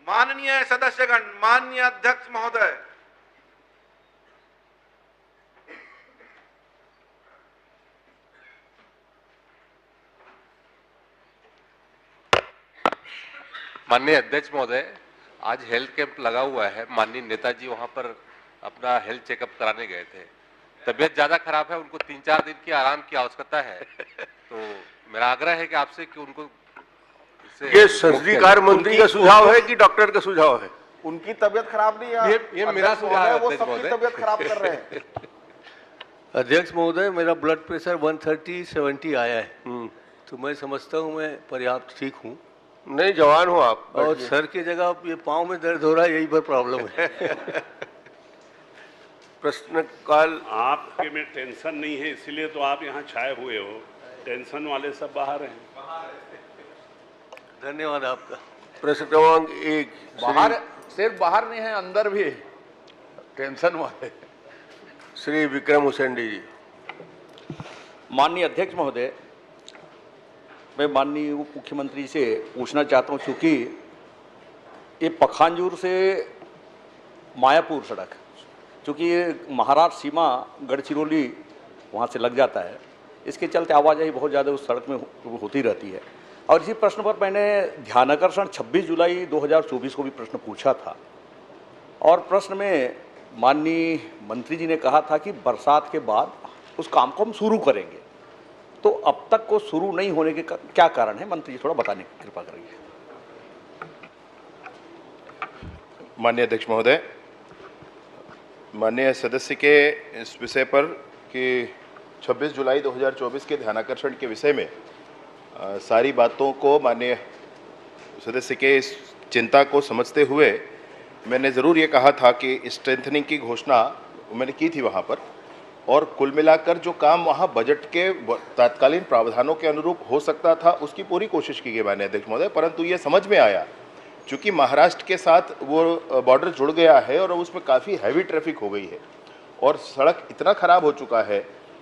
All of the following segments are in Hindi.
माननीय सदस्यगण, माननीय अध्यक्ष महोदय, माननीय अध्यक्ष महोदय, आज हेल्थ कैंप लगा हुआ है। माननीय नेताजी वहां पर अपना हेल्थ चेकअप कराने गए थे। तबीयत ज्यादा खराब है, उनको 3-4 दिन की आराम की आवश्यकता है। तो मेरा आग्रह है कि आपसे कि उनको ये सर्जरी कार्य मंत्री का सुझाव है कि डॉक्टर का सुझाव है? उनकी तबीयत खराब नहीं है, ये मेरा सुझाव है, वो अध्यक्ष सबकी महोदय। तबीयत खराब कर रहे हैं। अध्यक्ष महोदय, मेरा ब्लड प्रेशर 130/70 आया है, तो मैं समझता हूँ मैं पर्याप्त ठीक हूँ। नहीं, जवान हो आप। और सर की जगह ये पाँव में दर्द हो रहा है, यही पर प्रॉब्लम है। प्रश्न काल। आपके में टेंशन नहीं है, इसलिए तो आप यहाँ छाए हुए हो। टेंशन वाले सब बाहर हैं। धन्यवाद आपका। प्रश्न क्रमांक 1। बाहर, सिर्फ बाहर नहीं है, अंदर भी टेंशन वाले। श्री विक्रम हुसैंडी जी। माननीय अध्यक्ष महोदय, मैं माननीय उप मुख्यमंत्री से पूछना चाहता हूँ, चूँकि ये पखांजूर से मायापुर सड़क, चूँकि ये महाराष्ट्र सीमा गढ़चिरौली वहाँ से लग जाता है, इसके चलते आवाजाही बहुत ज़्यादा उस सड़क में होती रहती है। और इसी प्रश्न पर मैंने ध्यानाकर्षण 26 जुलाई 2024 को भी प्रश्न पूछा था, और प्रश्न में माननीय मंत्री जी ने कहा था कि बरसात के बाद उस काम को हम शुरू करेंगे। तो अब तक को शुरू नहीं होने के क्या कारण है, मंत्री जी थोड़ा बताने की कृपा करेंगे। माननीय अध्यक्ष महोदय, माननीय सदस्य के इस विषय पर कि 26 जुलाई 2024 के ध्यानाकर्षण के विषय में सारी बातों को माननीय सदस्य के इस चिंता को समझते हुए मैंने ज़रूर ये कहा था कि स्ट्रेंथनिंग की घोषणा मैंने की थी वहाँ पर, और कुल मिलाकर जो काम वहाँ बजट के तत्कालीन प्रावधानों के अनुरूप हो सकता था उसकी पूरी कोशिश की गई माननीय अध्यक्ष महोदय। परंतु ये समझ में आया, चूँकि महाराष्ट्र के साथ वो बॉर्डर जुड़ गया है और उसमें काफ़ी हैवी ट्रैफिक हो गई है और सड़क इतना ख़राब हो चुका है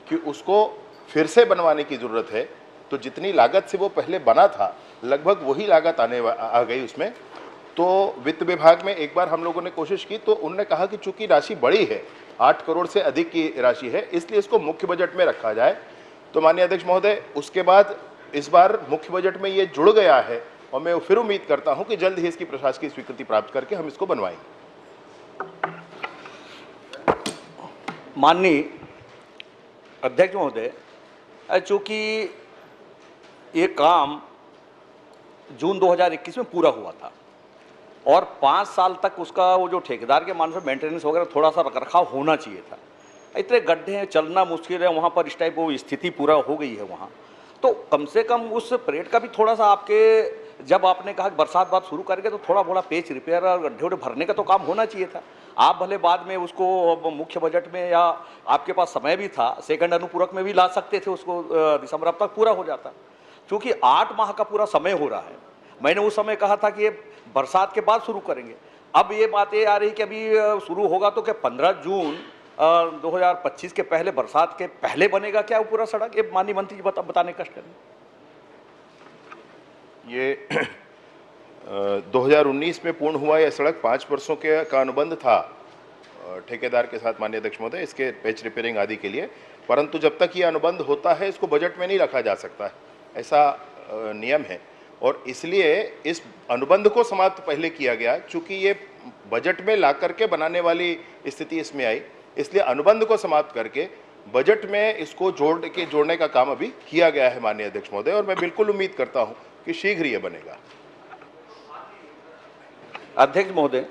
कि उसको फिर से बनवाने की ज़रूरत है। तो जितनी लागत से वो पहले बना था, लगभग वही लागत आ गई उसमें। तो वित्त विभाग में एक बार हम लोगों ने कोशिश की, तो उन्होंने कहा कि चूंकि राशि बड़ी है, 8 करोड़ से अधिक की राशि है, इसलिए इसको मुख्य बजट में रखा जाए। तो माननीय अध्यक्ष महोदय, उसके बाद इस बार मुख्य बजट में ये जुड़ गया है और मैं फिर उम्मीद करता हूं कि जल्द ही इसकी प्रशासकीय स्वीकृति प्राप्त करके हम इसको बनवाएंगे। माननीय अध्यक्ष महोदय, चूँकि ये काम जून 2021 में पूरा हुआ था और 5 साल तक उसका वो जो ठेकेदार के मान से मेंटेनेंस वगैरह थोड़ा सा रखरखाव होना चाहिए था। इतने गड्ढे हैं, चलना मुश्किल है वहाँ पर, इस टाइप वो स्थिति पूरा हो गई है वहाँ। तो कम से कम उस परेड का भी थोड़ा सा आपके, जब आपने कहा कि बरसात बाद शुरू करेंगे तो थोड़ा बड़ा पेच रिपेयर और गड्ढे उड्ढे भरने का तो काम होना चाहिए था। आप भले बाद में उसको मुख्य बजट में, या आपके पास समय भी था, सेकंड अनुपूरक में भी ला सकते थे उसको, दिसंबर अब तक पूरा हो जाता। क्योंकि 8 माह का पूरा समय हो रहा है। मैंने उस समय कहा था कि ये बरसात के बाद शुरू करेंगे। अब ये बातें आ रही कि अभी शुरू होगा तो क्या 15 जून 2025 के पहले, बरसात के पहले बनेगा क्या वो पूरा सड़क? ये माननीय मंत्री जी बताने कष्ट करें। ये 2019 में पूर्ण हुआ यह सड़क 5 वर्षों का अनुबंध था ठेकेदार के साथ माननीय अध्यक्ष महोदय, इसके पैच रिपेयरिंग आदि के लिए। परंतु जब तक ये अनुबंध होता है इसको बजट में नहीं रखा जा सकता है, ऐसा नियम है। और इसलिए इस अनुबंध को समाप्त पहले किया गया, चूंकि ये बजट में ला करके बनाने वाली स्थिति इसमें आई, इसलिए अनुबंध को समाप्त करके बजट में इसको जोड़ने का काम अभी किया गया है माननीय अध्यक्ष महोदय, और मैं बिल्कुल उम्मीद करता हूं कि शीघ्र ये बनेगा। अध्यक्ष महोदय,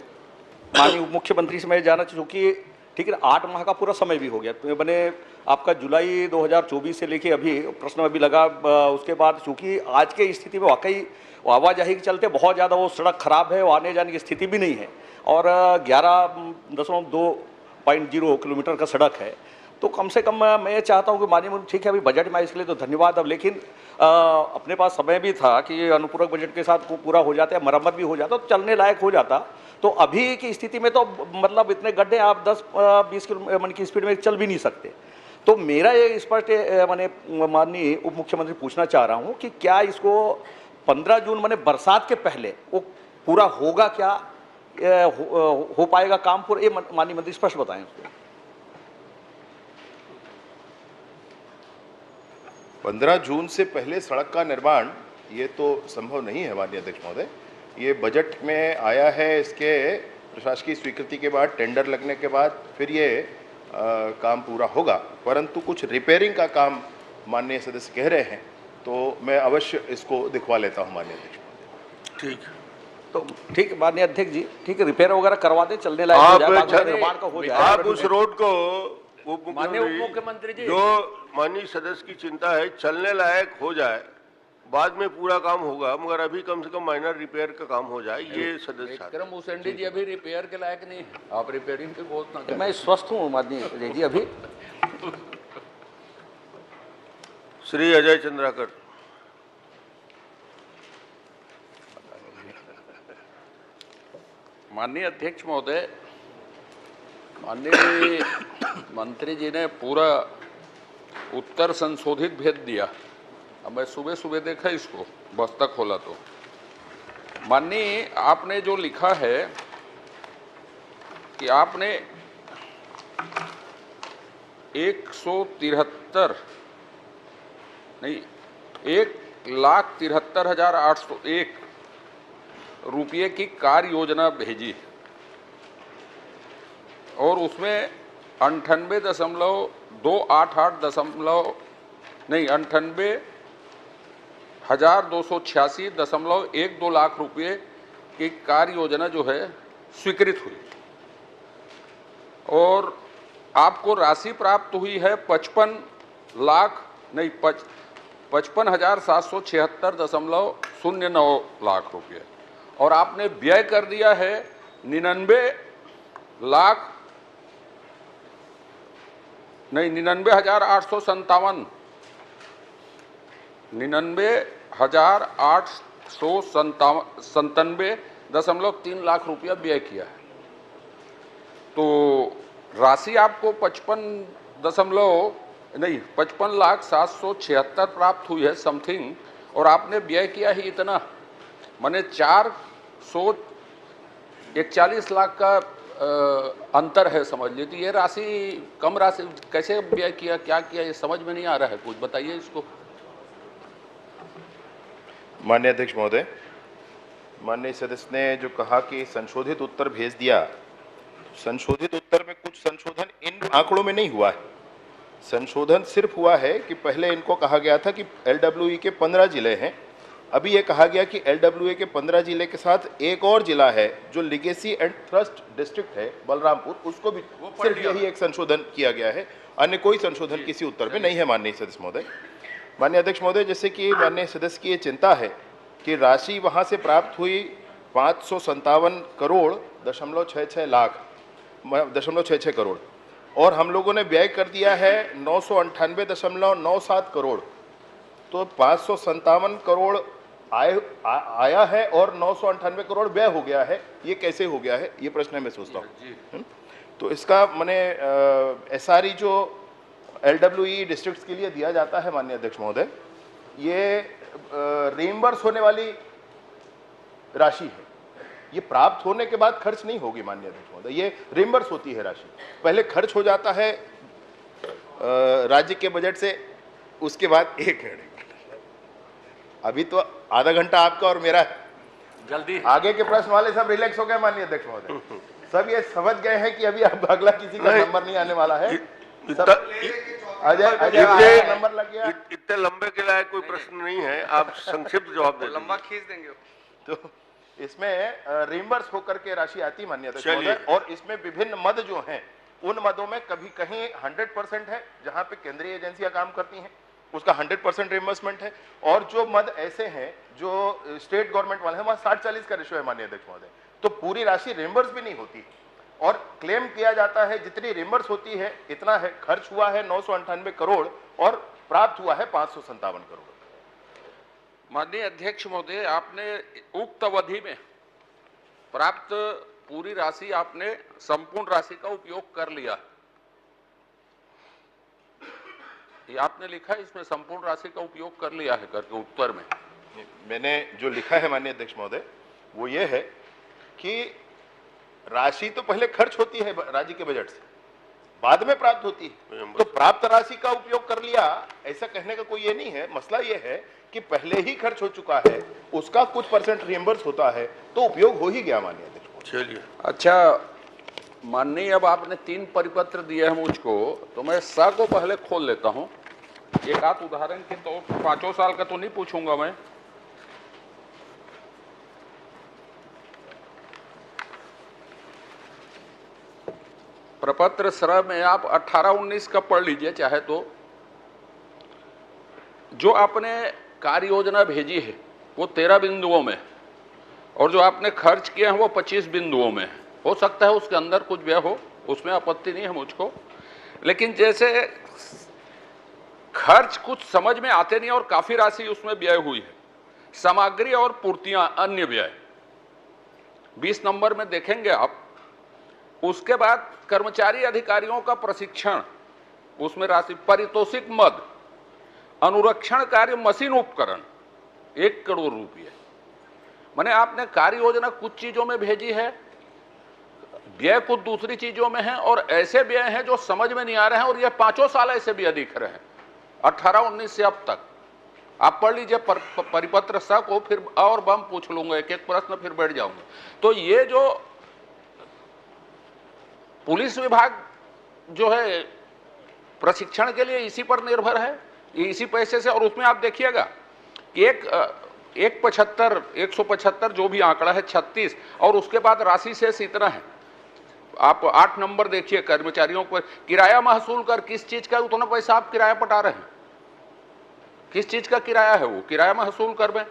माननीय उप मुख्यमंत्री से मैं जानना चूँकि ठीक है 8 माह का पूरा समय भी हो गया, तो मैंने आपका जुलाई 2024 से लेके अभी प्रश्न अभी लगा, उसके बाद चूँकि आज के स्थिति में वाकई आवाजाही के चलते बहुत ज़्यादा वो सड़क खराब है, वो आने जाने की स्थिति भी नहीं है, और 11.2 किलोमीटर का सड़क है। तो कम से कम मैं ये चाहता हूँ कि माननीय, ठीक है अभी बजट में इसके लिए तो धन्यवाद, अब लेकिन अपने पास समय भी था कि अनुपूरक बजट के साथ वो पूरा हो जाता है, मरम्मत भी हो जाता, तो चलने लायक हो जाता। तो अभी की स्थिति में तो मतलब इतने गड्ढे आप 10-20 किलोमीटर की स्पीड में चल भी नहीं सकते। तो मेरा ये स्पष्ट मैंने माननीय उप मुख्यमंत्री पूछना चाह रहा हूँ कि क्या इसको 15 जून मैंने बरसात के पहले वो पूरा होगा क्या, हो पाएगा काम पूरा, ये माननीय मंत्री स्पष्ट बताएं उसको। 15 जून से पहले सड़क का निर्माण ये तो संभव नहीं है माननीय अध्यक्ष महोदय। ये बजट में आया है, इसके प्रशासकीय स्वीकृति के बाद, टेंडर लगने के बाद फिर ये काम पूरा होगा, परंतु कुछ रिपेयरिंग का काम माननीय सदस्य कह रहे हैं तो मैं अवश्य इसको दिखवा लेता हूं माननीय अध्यक्ष महोदय। ठीक, तो ठीक माननीय अध्यक्ष जी, ठीक है, रिपेयर वगैरह करवा दें, चलने लायक हो जाए, बाद में निर्माण का हो जाए। आप उस रोड को माननीय उप मुख्यमंत्री जी, जो माननीय सदस्य की चिंता है, चलने लायक हो जाए, बाद में पूरा काम होगा, मगर अभी कम से कम माइनर रिपेयर का काम हो जाए, ये सदस्य विक्रम उसेंडी जी अभी रिपेयर के लायक नहीं है, आप रिपेयरिंग की घोषणा करें। मैं स्वस्थ हूँ माननीय अजय जी अभी। श्री अजय चंद्राकर। माननीय अध्यक्ष महोदय, माननीय मंत्री जी ने पूरा उत्तर संशोधित भेज दिया। अब मैं सुबह सुबह देखा इसको, बस्ता खोला तो माननीय आपने जो लिखा है कि आपने 1,73,801 रुपये की कार्य योजना भेजी और उसमें 98,286.12 लाख रुपए की कार्य योजना जो है स्वीकृत हुई और आपको राशि प्राप्त हुई है 55,776.09 लाख रुपए और आपने व्यय कर दिया है 99,897.3 लाख रुपया व्यय किया है। तो राशि आपको 55,776 प्राप्त हुई है समथिंग और आपने व्यय किया ही इतना, माने 441 लाख का अंतर है समझ लीजिए। ये राशि कम राशि कैसे व्यय किया, क्या किया, ये समझ में नहीं आ रहा है, कुछ बताइए इसको। माननीय अध्यक्ष महोदय, माननीय सदस्य ने जो कहा कि संशोधित उत्तर भेज दिया, संशोधित उत्तर में कुछ संशोधन इन आंकड़ों में नहीं हुआ है। संशोधन सिर्फ हुआ है कि पहले इनको कहा गया था कि LWE के 15 जिले हैं, अभी ये कहा गया कि LWE के 15 जिले के साथ एक और जिला है जो लिगेसी एंड थ्रस्ट डिस्ट्रिक्ट है बलरामपुर, उसको भी सिर्फ यही एक संशोधन किया गया है, अन्य कोई संशोधन किसी उत्तर में नहीं है माननीय सदस्य महोदय। माननीय अध्यक्ष महोदय, जैसे कि माननीय सदस्य की ये चिंता है कि राशि वहाँ से प्राप्त हुई 557.66 करोड़ और हम लोगों ने व्यय कर दिया है 998.97 करोड़, तो 557 करोड़ आया है और 998 करोड़ व्यय हो गया है, ये कैसे हो गया है, ये प्रश्न है मैं सोचता हूँ। तो इसका मैंने SRE जो LWE डिस्ट्रिक्ट्स के लिए दिया जाता है माननीय अध्यक्ष महोदय, ये रीइंबर्स होने वाली राशि है, ये प्राप्त होने के बाद खर्च नहीं होगी माननीय अध्यक्ष महोदय, ये रीइंबर्स होती है राशि, पहले खर्च हो जाता है राज्य के बजट से, उसके बाद एक मिनट, अभी तो आधा घंटा आपका और मेरा है, जल्दी आगे के प्रश्न वाले सब रिलैक्स हो गए माननीय अध्यक्ष महोदय, सब ये समझ गए हैं कि अभी अब अगला किसी का नंबर नहीं आने वाला है। अजय नंबर लग गया, इतने लंबे के लायक कोई प्रश्न नहीं है, आप संक्षिप्त जवाब दें। लंबा खींच देंगे। तो इसमें रिइंबर्स होकर के राशि आती माननीय अध्यक्ष महोदय, और इसमें विभिन्न मद जो हैं उन मदों में कभी कहीं 100% है, जहां पे केंद्रीय एजेंसियां काम करती हैं उसका 100% रिइंबर्समेंट है, और जो मद ऐसे हैं जो स्टेट गवर्नमेंट वाले हैं वहां 60-40 का रेशो है माननीय अध्यक्ष महोदय, तो पूरी राशि रिइंबर्स भी नहीं होती और क्लेम किया जाता है जितनी रिइंबर्स होती है इतना है। खर्च हुआ है 998 करोड़ और प्राप्त हुआ है 557 करोड़। माननीय अध्यक्ष महोदय, आपने उक्त अवधि में प्राप्त पूरी राशि, आपने संपूर्ण राशि का उपयोग कर लिया, ये आपने लिखा है इसमें संपूर्ण राशि का उपयोग कर लिया है करके उत्तर में। मैंने जो लिखा है माननीय अध्यक्ष महोदय वो ये है कि राशि तो पहले खर्च होती है राज्य के बजट से, बाद में प्राप्त होती है। तो प्राप्त राशि का उपयोग कर लिया ऐसा कहने का कोई ये नहीं है। मसला ये है कि पहले ही खर्च हो चुका है, उसका कुछ परसेंट रिएम्बर्स होता है तो उपयोग हो ही गया माननीय अध्यक्ष। चलिए, अच्छा माननीय, अब आपने 3 परिपत्र दिए हैं मुझको, तो मैं सा को पहले खोल लेता हूं। एक आध उदाहरण के तो 5 साल का तो नहीं पूछूंगा मैं। प्रपत्र श्रय में आप 18-19 का पढ़ लीजिए चाहे तो। जो आपने कार्य योजना भेजी है वो 13 बिंदुओं में, और जो आपने खर्च किए हैं वो 25 बिंदुओं में। हो सकता है उसके अंदर कुछ व्यय हो, उसमें आपत्ति नहीं है मुझको, लेकिन जैसे खर्च कुछ समझ में आते नहीं और काफी राशि उसमें व्यय हुई है। सामग्री और पूर्तियां अन्य व्यय 20 नंबर में देखेंगे आप। उसके बाद कर्मचारी अधिकारियों का प्रशिक्षण, उसमें राशि, पारितोषिक मद, अनुरक्षण कार्य मशीन उपकरण 1 करोड़ रुपये। माने आपने कार्य योजना कुछ चीजों में भेजी है, व्यय कुछ दूसरी चीजों में है, और ऐसे व्यय हैं जो समझ में नहीं आ रहे हैं, और ये 5 साल ऐसे व्यय दिख रहे हैं 18-19 से अब तक। आप पढ़ लीजिए परिपत्र सा को, फिर और बम पूछ लूंगा एक एक प्रश्न, फिर बैठ जाऊंगा। तो ये जो पुलिस विभाग जो है प्रशिक्षण के लिए इसी पर निर्भर है, इसी पैसे से। और उसमें आप देखिएगा कि 175 जो भी आंकड़ा है 36, और उसके बाद राशि शेष इतना है। आप 8 नंबर देखिए, कर्मचारियों पर किराया महसूल कर, किस चीज का उतना पैसा आप किराया पटा रहे हैं, किस चीज का किराया है वो किराया महसूल कर में।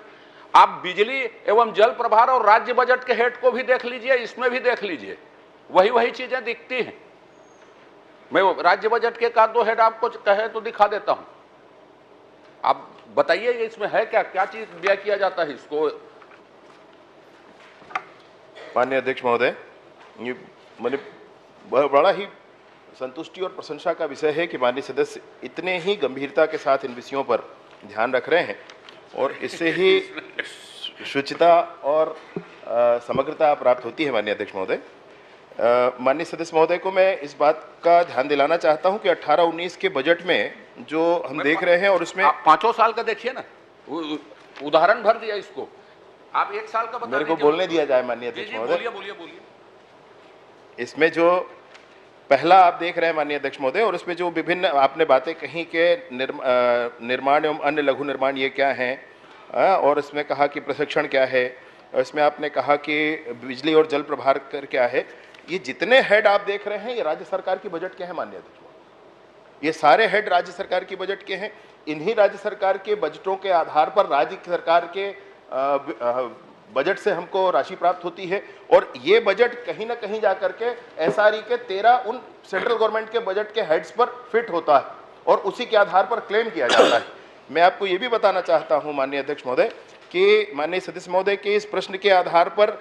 आप बिजली एवं जल प्रभार और राज्य बजट के हेड को भी देख लीजिए, इसमें भी देख लीजिए, वही चीजें दिखती हैं। मैं राज्य बजट के 1-2 हेड आपको कहे तो दिखा देता हूं। आप बताइए इसमें है क्या क्या चीज व्यय किया जाता है इसको। माननीय अध्यक्ष महोदय, ये मैंने बड़ा ही संतुष्टि और प्रशंसा का विषय है कि माननीय सदस्य इतने ही गंभीरता के साथ इन विषयों पर ध्यान रख रहे हैं, और इससे ही शुचिता और समग्रता प्राप्त होती है। माननीय अध्यक्ष महोदय, माननीय सदस्य महोदय को मैं इस बात का ध्यान दिलाना चाहता हूं कि 18-19 के बजट में जो हम देख रहे हैं, और उसमें आप 5 साल का देखिए ना, उदाहरण भर दिया इसको। आप 1 साल का बता मेरे को बोलने दिया जाए माननीय अध्यक्ष महोदय। बोलिए। इसमें जो पहला आप देख रहे हैं माननीय अध्यक्ष महोदय, और उसमें जो विभिन्न आपने बातें कही कि निर्माण एवं अन्य लघु निर्माण ये क्या है, और इसमें कहा कि प्रशिक्षण क्या है, और इसमें आपने कहा कि बिजली और जल प्रभार कर क्या है। ये जितने हेड आप देख रहे हैं ये राज्य सरकार की बजट के हैं माननीय अध्यक्ष महोदय। ये सारे हेड राज्य सरकार की बजट के हैं। इन्हीं राज्य सरकार के बजटों के आधार पर राज्य सरकार के बजट से हमको राशि प्राप्त होती है, और ये बजट कहीं ना कहीं जाकर के एसआरई के 13 उन सेंट्रल गवर्नमेंट के बजट के हेड्स पर फिट होता है, और उसी के आधार पर क्लेम किया जाता है। मैं आपको ये भी बताना चाहता हूं माननीय अध्यक्ष महोदय कि माननीय सदस्य महोदय के इस प्रश्न के आधार पर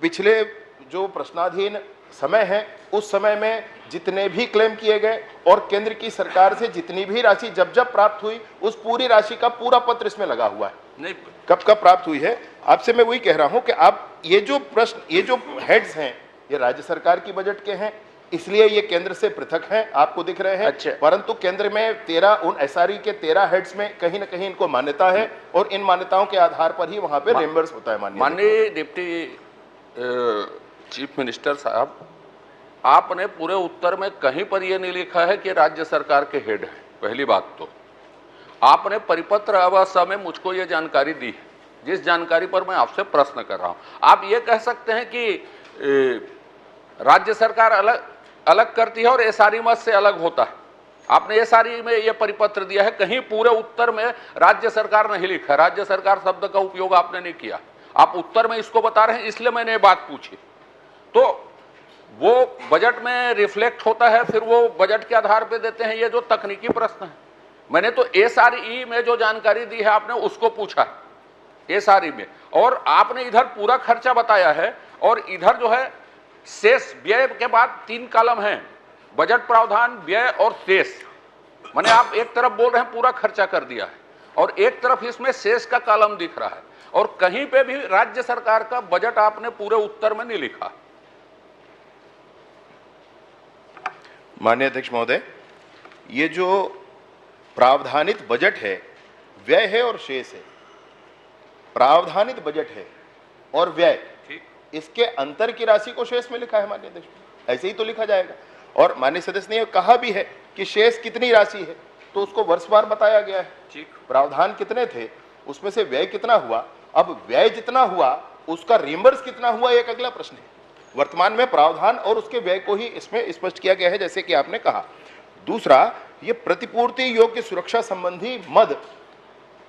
पिछले जो प्रश्नाधीन समय है उस समय में जितने भी क्लेम किए गए, और केंद्र की सरकार से जितनी भी राशि जब प्राप्त हुई, उस पूरी राशि का पूरा पत्र इसमें लगा हुआ है। नहीं, कब प्राप्त हुई है आपसे मैं वही कह रहा हूं कि आप ये जो प्रश्न, ये जो हेड्स हैं ये राज्य सरकार की बजट के हैं, इसलिए ये केंद्र से पृथक हैं, आपको दिख रहे हैं। अच्छा। परंतु केंद्र में 13 उन एसआरई के 13 हेड्स में कहीं ना कहीं इनको मान्यता है, और इन मान्यताओं के आधार पर ही वहां पे रिएम्बर्स होता है। माननीय डिप्टी चीफ मिनिस्टर साहब, आपने पूरे उत्तर में कहीं पर यह नहीं लिखा है कि राज्य सरकार के हेड हैं। पहली बात तो आपने परिपत्र अवस्था में मुझको ये जानकारी दी है, जिस जानकारी पर मैं आपसे प्रश्न कर रहा हूं। आप ये कह सकते हैं कि राज्य सरकार अलग करती है और एसआरई मद से अलग होता है। आपने एसआरई में ये परिपत्र दिया है, कहीं पूरे उत्तर में राज्य सरकार नहीं लिखा। राज्य सरकार शब्द का उपयोग आपने नहीं किया, आप उत्तर में इसको बता रहे हैं, इसलिए मैंने ये बात पूछी। तो वो बजट में रिफ्लेक्ट होता है, फिर वो बजट के आधार पे देते हैं। ये जो तकनीकी प्रश्न है, मैंने तो एसआरई में जो जानकारी दी है आपने उसको पूछा है एसआरई में, और आपने इधर पूरा खर्चा बताया है, और इधर जो है शेष व्यय के बाद 3 कॉलम हैं, बजट प्रावधान, व्यय और शेष। माने आप एक तरफ बोल रहे हैं पूरा खर्चा कर दिया है, और एक तरफ इसमें शेष का कॉलम दिख रहा है, और कहीं पे भी राज्य सरकार का बजट आपने पूरे उत्तर में नहीं लिखा। माननीय अध्यक्ष महोदय, ये जो प्रावधानित बजट है, व्यय है और शेष है। प्रावधानित बजट है और व्यय, इसके अंतर की राशि को शेष में लिखा है माननीय अध्यक्ष, ऐसे ही तो लिखा जाएगा। और माननीय सदस्य ने कहा भी है कि शेष कितनी राशि है, तो उसको वर्षवार बताया गया है। ठीक, प्रावधान कितने थे, उसमें से व्यय कितना हुआ। अब व्यय जितना हुआ उसका रिम्बर्स कितना हुआ, एक अगला प्रश्न है। वर्तमान में प्रावधान और उसके व्यय को ही इसमें स्पष्ट किया गया है, जैसे कि आपने कहा। दूसरा, ये प्रतिपूर्ति योग्य सुरक्षा संबंधी मद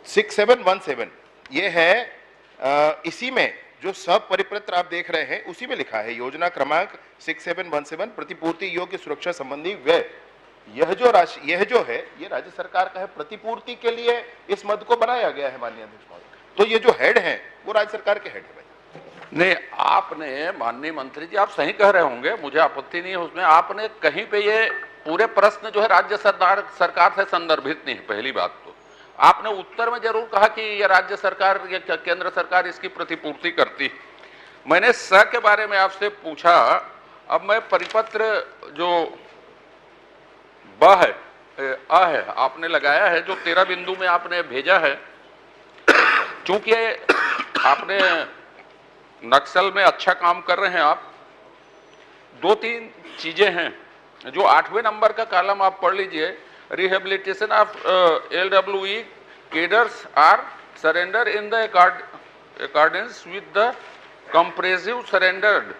6717, ये है इसी में जो सब परिपत्र आप देख रहे हैं उसी में लिखा है, योजना क्रमांक 6717 प्रतिपूर्ति योग्य सुरक्षा संबंधी व्यय। यह जो राशि, यह जो है, ये राज्य सरकार का है। प्रतिपूर्ति के लिए इस मद को बनाया गया है माननीय अध्यक्ष महोदय। तो ये जो हेड है वो राज्य सरकार के हेड है। नहीं, आपने माननीय मंत्री जी, आप सही कह रहे होंगे, मुझे आपत्ति नहीं है उसमें। आपने कहीं पे ये पूरे प्रश्न जो है राज्य सरकार से संदर्भित नहीं है। पहली बात तो आपने उत्तर में जरूर कहा कि ये राज्य सरकार, ये केंद्र सरकार इसकी प्रतिपूर्ति करती। मैंने स के बारे में आपसे पूछा। अब मैं परिपत्र जो ब है, अ है, आपने लगाया है, जो 13 बिंदु में आपने भेजा है। चूंकि आपने नक्सल में अच्छा काम कर रहे हैं आप, 2-3 चीजें हैं जो 8वें नंबर का कॉलम आप पढ़ लीजिए। Rehabilitation of LWE cadres are surrendered in the accordance with the comprehensive surrendered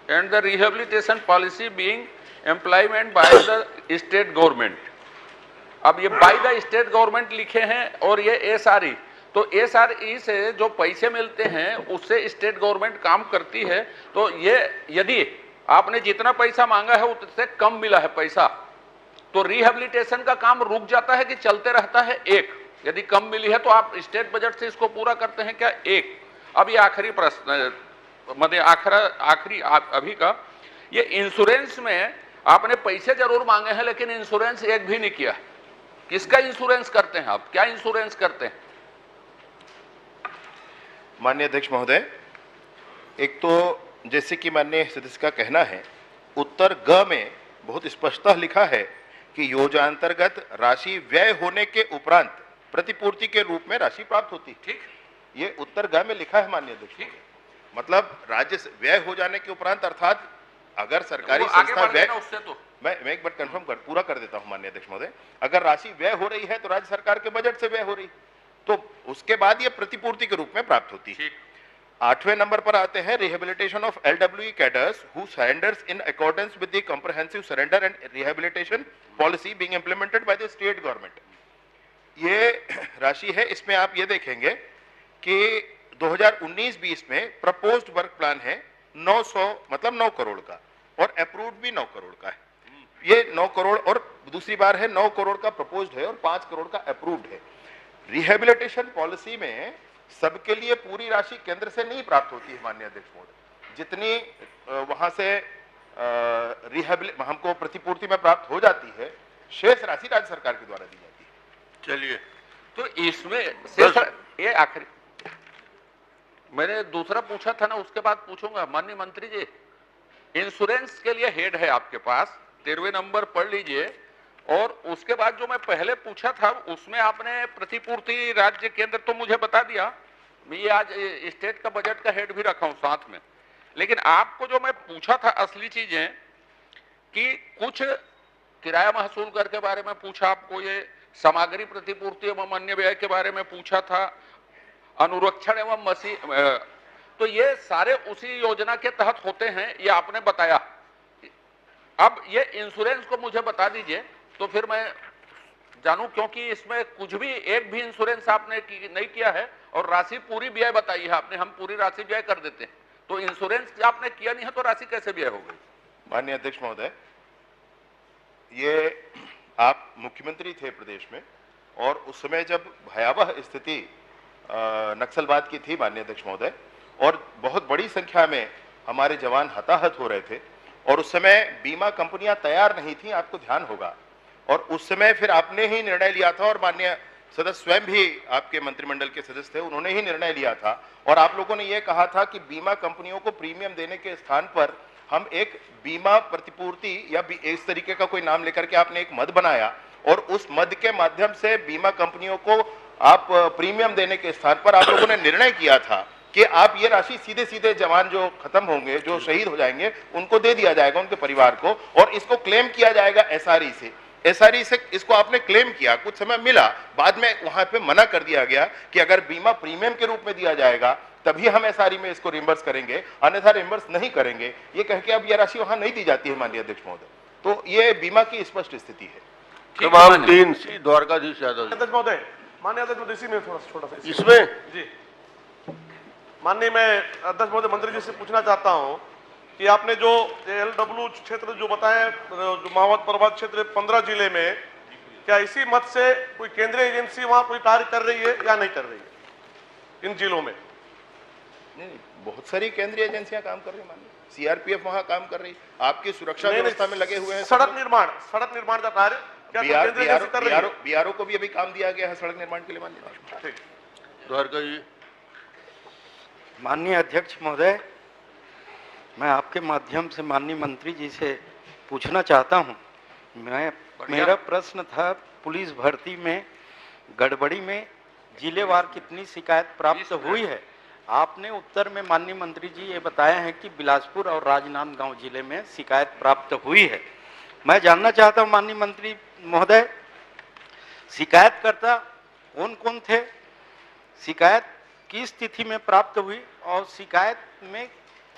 and the rehabilitation policy being implemented by the state government। अब ये बाय द स्टेट गवर्नमेंट लिखे हैं और ये SRE, तो SRE से जो पैसे मिलते हैं उससे स्टेट गवर्नमेंट काम करती है। तो ये यदि आपने जितना पैसा मांगा है उससे कम मिला है पैसा, तो रिहेबिलिटेशन का काम रुक जाता है कि चलते रहता है। एक, यदि कम मिली है तो आप स्टेट बजट से इसको पूरा करते हैं क्या? एक। अब ये आखिरी प्रश्न, मतलब आखिरी अभी का, ये इंश्योरेंस में आपने पैसे जरूर मांगे हैं लेकिन इंश्योरेंस एक भी नहीं किया। किसका इंश्योरेंस करते हैं आप, क्या इंश्योरेंस करते हैं? माननीय अध्यक्ष महोदय, एक तो जैसे कि माननीय सदस्य का कहना है, उत्तर ग में बहुत स्पष्टतः लिखा है कि योजनांतर्गत राशि व्यय होने के उपरांत प्रतिपूर्ति के रूप में राशि प्राप्त होती। ठीक, ये उत्तर ग में लिखा है माननीय अध्यक्ष। मतलब राज्य व्यय हो जाने के उपरांत, अर्थात अगर सरकारी संस्था व्यय, उससे तो मैं एक बार कंफर्म पूरा कर देता हूं माननीय अध्यक्ष महोदय। अगर राशि व्यय हो रही है तो राज्य सरकार के बजट से व्यय हो रही, तो उसके बाद ये प्रतिपूर्ति के रूप में प्राप्त होती है। 8वें नंबर पर आते हैं, rehabilitation of LWE cadres who surrenders in accordance with the comprehensive surrender and rehabilitation policy being implemented by the state government. ये राशि है, इसमें आप ये देखेंगे कि 2019-20 में प्रपोज्ड वर्क प्लान है 900, मतलब 9 करोड़ का, और अप्रूव्ड भी 9 करोड़ का है। ये 9 करोड़ और दूसरी बार है 9 करोड़ का प्रपोज्ड है और 5 करोड़ का अप्रूव्ड है। रिहेबिलिटेशन पॉलिसी में सबके लिए पूरी राशि केंद्र से नहीं प्राप्त होती है माननीय अध्यक्ष महोदय। जितनी वहां से हमको प्रतिपूर्ति में प्राप्त हो जाती है, शेष राशि राज्य सरकार के द्वारा दी जाती है। चलिए, तो इसमें शेष, ये आखिरी मैंने दूसरा पूछा था ना, उसके बाद पूछूंगा। माननीय मंत्री जी, इंश्योरेंस के लिए हेड है आपके पास, 13वें नंबर पढ़ लीजिए। और उसके बाद जो मैं पहले पूछा था उसमें आपने प्रतिपूर्ति राज्य केंद्र तो मुझे बता दिया, मैं ये आज स्टेट का बजट का हेड भी रखा हूं साथ में। लेकिन आपको जो मैं पूछा था असली चीजें, कि कुछ किराया महसूल कर के बारे में पूछा, आपको ये सामग्री प्रतिपूर्ति एवं अन्य व्यय के बारे में पूछा था, अनुरक्षण एवं मशीन, तो ये सारे उसी योजना के तहत होते हैं, ये आपने बताया। अब ये इंश्योरेंस को मुझे बता दीजिए तो फिर मैं जानूं, क्योंकि इसमें कुछ भी, एक भी इंश्योरेंस आपने नहीं किया है और राशि पूरी व्यय बताई है आपने, हम पूरी राशि व्यय कर देते हैं, तो इंश्योरेंस आपने किया नहीं है तो राशि कैसे व्यय हो गई? माननीय अध्यक्ष महोदय, ये आप मुख्यमंत्री थे प्रदेश में, और उस समय जब भयावह स्थिति नक्सलवाद की थी माननीय अध्यक्ष महोदय, और बहुत बड़ी संख्या में हमारे जवान हताहत हो रहे थे, और उस समय बीमा कंपनियां तैयार नहीं थी, आपको ध्यान होगा। और उस समय फिर आपने ही निर्णय लिया था और माननीय सदस्य स्वयं भी आपके मंत्रिमंडल के सदस्य थे, उन्होंने ही निर्णय लिया था और आप लोगों ने यह कहा था कि बीमा कंपनियों को प्रीमियम देने के स्थान पर हम एक बीमा प्रतिपूर्ति या इस तरीके का कोई नाम लेकर के आपने एक मद बनाया और उस मद के माध्यम से बीमा कंपनियों को आप प्रीमियम देने के स्थान पर आप लोगों ने निर्णय किया था कि आप ये राशि सीधे सीधे जवान जो खत्म होंगे, जो शहीद हो जाएंगे, उनको दे दिया जाएगा, उनके परिवार को, और इसको क्लेम किया जाएगा एसआरई से। एसआरई से इसको आपने क्लेम किया, कुछ समय मिला, बाद में वहां पे मना कर दिया गया कि अगर बीमा प्रीमियम के रूप में दिया जाएगा तभी हम एसआरई में इसको रिम्बर्स करेंगे, अन्यथा रिम्बर्स नहीं करेंगे। ये कह के अब यह राशि वहां नहीं दी जाती है माननीय अध्यक्ष महोदय। तो ये बीमा की स्पष्ट स्थिति है। तमाम तीन द्वारकाधीश यादव जी। अध्यक्ष महोदय, माननीय अध्यक्ष महोदय, इसी में थोड़ा छोटा सा इसमें जी माननीय, मैं अध्यक्ष महोदय मंत्री जी से पूछना चाहता हूं कि आपने जो LW क्षेत्र जो बताया, जो माओवाद प्रभावित क्षेत्र 15 जिले में, क्या इसी मत से कोई केंद्रीय एजेंसी वहां कोई कार्य कर रही है या नहीं कर रही है इन जिलों में? नहीं, बहुत सारी केंद्रीय एजेंसियां काम कर रही है माननीय। सीआरपीएफ वहां काम कर रही है, आपकी सुरक्षा व्यवस्था में लगे हुए हैं। सड़क निर्माण का कार्य बीआरओ को भी अभी काम दिया गया है सड़क निर्माण के लिए माननीय। द्वारका जी। माननीय अध्यक्ष महोदय, मैं आपके माध्यम से माननीय मंत्री जी से पूछना चाहता हूं। मेरा प्रश्न था, पुलिस भर्ती में गड़बड़ी में जिलेवार कितनी शिकायत प्राप्त हुई है? आपने उत्तर में माननीय मंत्री जी ये बताया है कि बिलासपुर और राजनांदगांव जिले में शिकायत प्राप्त हुई है। मैं जानना चाहता हूं माननीय मंत्री महोदय, शिकायतकर्ता कौन कौन थे, शिकायत किस तिथि में प्राप्त हुई और शिकायत में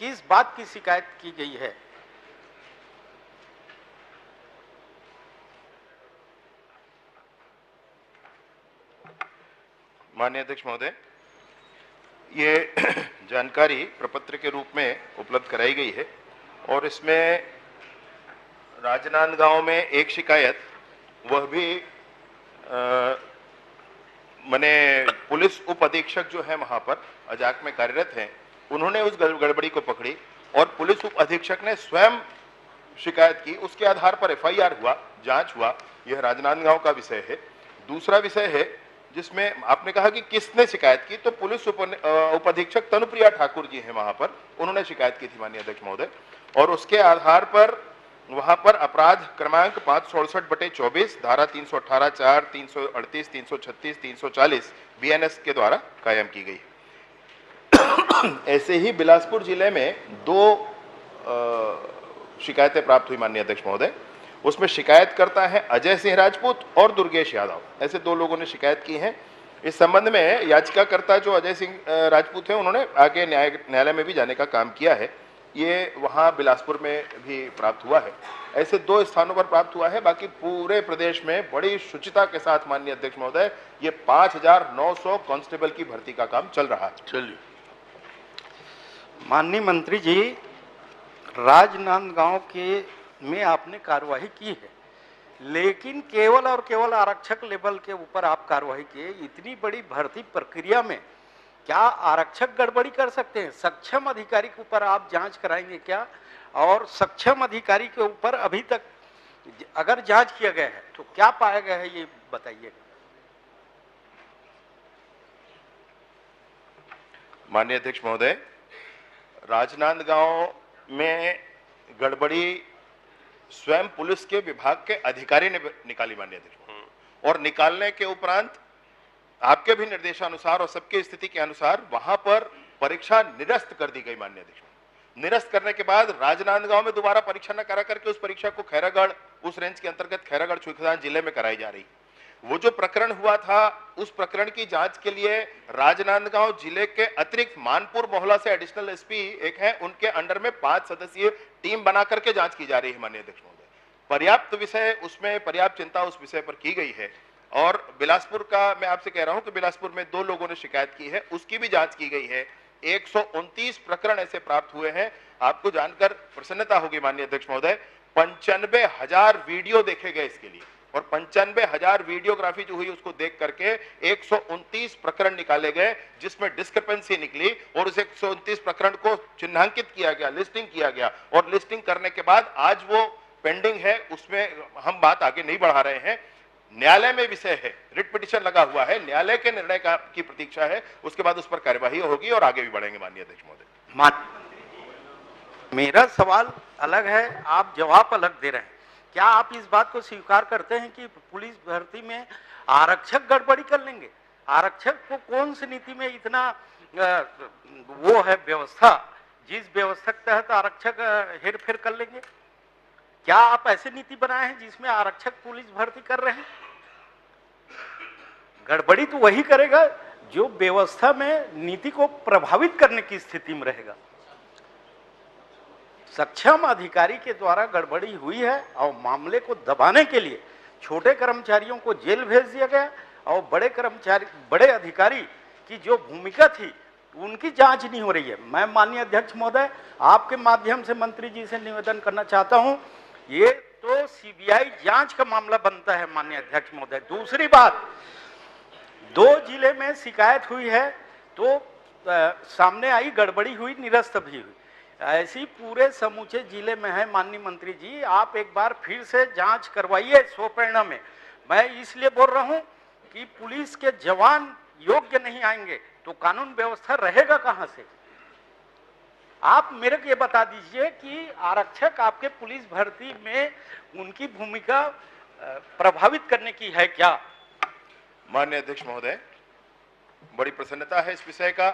किस बात की शिकायत की गई है? माननीय अध्यक्ष महोदय, ये जानकारी प्रपत्र के रूप में उपलब्ध कराई गई है और इसमें राजनांदगांव में एक शिकायत, वह भी मैंने पुलिस उप अधीक्षक जो है वहां पर अजाक में कार्यरत हैं, उन्होंने उस गड़बड़ी को पकड़ी और पुलिस उप अधीक्षक ने स्वयं शिकायत की, उसके आधार पर एफआईआर हुआ, जांच हुआ। यह राजनांदगांव का विषय है। दूसरा विषय है जिसमें आपने कहा कि किसने शिकायत की, तो पुलिस उप अधीक्षक तनुप्रिया ठाकुर जी हैं वहां पर, उन्होंने शिकायत की थी माननीय अध्यक्ष महोदय, और उसके आधार पर वहां पर अपराध क्रमांक 568/24 धारा 318(4), 338, 336, 340 बीएनएस के द्वारा कायम की गई। ऐसे ही बिलासपुर जिले में 2 शिकायतें प्राप्त हुई माननीय अध्यक्ष महोदय। उसमें शिकायतकर्ता है अजय सिंह राजपूत और दुर्गेश यादव, ऐसे 2 लोगों ने शिकायत की है। इस संबंध में याचिकाकर्ता जो अजय सिंह राजपूत हैं, उन्होंने आगे न्यायालय में भी जाने का काम किया है। ये वहां बिलासपुर में भी प्राप्त हुआ है। ऐसे 2 स्थानों पर प्राप्त हुआ है। बाकी पूरे प्रदेश में बड़ी शुचिता के साथ माननीय अध्यक्ष महोदय ये 5900 कांस्टेबल की भर्ती का काम चल रहा है। चलिए माननीय मंत्री जी, राजनांदगांव के में आपने कार्रवाई की है, लेकिन केवल और केवल आरक्षक लेवल के ऊपर आप कार्रवाई किए। इतनी बड़ी भर्ती प्रक्रिया में क्या आरक्षक गड़बड़ी कर सकते हैं? सक्षम अधिकारी के ऊपर आप जांच कराएंगे क्या? और सक्षम अधिकारी के ऊपर अभी तक अगर जांच किया गया है तो क्या पाया गया है, ये बताइएगा। माननीय अध्यक्ष महोदय, राजनांदगांव में गड़बड़ी स्वयं पुलिस के विभाग के अधिकारी ने निकाली माननीय अध्यक्ष, और निकालने के उपरांत आपके भी निर्देशानुसार और सबके स्थिति के अनुसार वहां पर परीक्षा निरस्त कर दी गई माननीय अध्यक्ष। निरस्त करने के बाद राजनांदगांव में दोबारा परीक्षा न करा करके उस परीक्षा को खैरागढ़, उस रेंज के अंतर्गत खैरागढ़ छुईखदान जिले में कराई जा रही। वो जो प्रकरण हुआ था, उस प्रकरण की जांच के लिए राजनांदगांव जिले के अतिरिक्त मानपुर मोहल्ला से एडिशनल एसपी एक है, उनके अंडर में 5 सदस्यीय टीम बना करके जांच की जा रही है माननीय अध्यक्ष महोदय। पर्याप्त विषय उसमें, पर्याप्त चिंता उस विषय पर की गई है। और बिलासपुर का मैं आपसे कह रहा हूं कि बिलासपुर में 2 लोगों ने शिकायत की है, उसकी भी जांच की गई है। 129 प्रकरण ऐसे प्राप्त हुए हैं। आपको जानकर प्रसन्नता होगी माननीय अध्यक्ष महोदय, 95,000 वीडियो देखे गए इसके लिए, और 95,000 वीडियोग्राफी जो हुई उसको देख करके 129 प्रकरण निकाले गए, जिसमें डिस्क्रिपेंसी निकली और उस 129 प्रकरण को चिन्हांकित किया गया, लिस्टिंग किया गया, और लिस्टिंग करने के बाद आज वो पेंडिंग है, उसमें हम बात आगे नहीं बढ़ा रहे हैं। न्यायालय में विषय है, रिट पिटिशन लगा हुआ है, न्यायालय के निर्णय की प्रतीक्षा है, उसके बाद उस पर कार्यवाही होगी और आगे भी बढ़ेंगे। माननीय अध्यक्ष महोदय, मेरा सवाल अलग है, आप जवाब अलग दे रहे हैं। क्या आप इस बात को स्वीकार करते हैं कि पुलिस भर्ती में आरक्षक गड़बड़ी कर लेंगे? आरक्षक को कौन सी नीति में इतना वो है व्यवस्था, जिस व्यवस्था के तहत आरक्षक हेर फेर कर लेंगे? क्या आप ऐसी नीति बनाए हैं जिसमें आरक्षक पुलिस भर्ती कर रहे हैं? गड़बड़ी तो वही करेगा जो व्यवस्था में नीति को प्रभावित करने की स्थिति में रहेगा। सक्षम अधिकारी के द्वारा गड़बड़ी हुई है और मामले को दबाने के लिए छोटे कर्मचारियों को जेल भेज दिया गया और बड़े अधिकारी की जो भूमिका थी उनकी जांच नहीं हो रही है। मैं माननीय अध्यक्ष महोदय आपके माध्यम से मंत्री जी से निवेदन करना चाहता हूं, ये तो सीबीआई जांच का मामला बनता है माननीय अध्यक्ष महोदय। दूसरी बात, 2 जिले में शिकायत हुई है तो सामने आई, गड़बड़ी हुई, निरस्त भी हुई। ऐसी पूरे समूचे जिले में है। माननीय मंत्री जी, आप एक बार फिर से जांच करवाइए स्वप्रेरणा में। मैं इसलिए बोल रहा हूं कि पुलिस के जवान योग्य नहीं आएंगे तो कानून व्यवस्था रहेगा कहां से? आप मेरे को ये बता दीजिए कि आरक्षक आपके पुलिस भर्ती में उनकी भूमिका प्रभावित करने की है क्या? माननीय अध्यक्ष महोदय, बड़ी प्रसन्नता है इस विषय का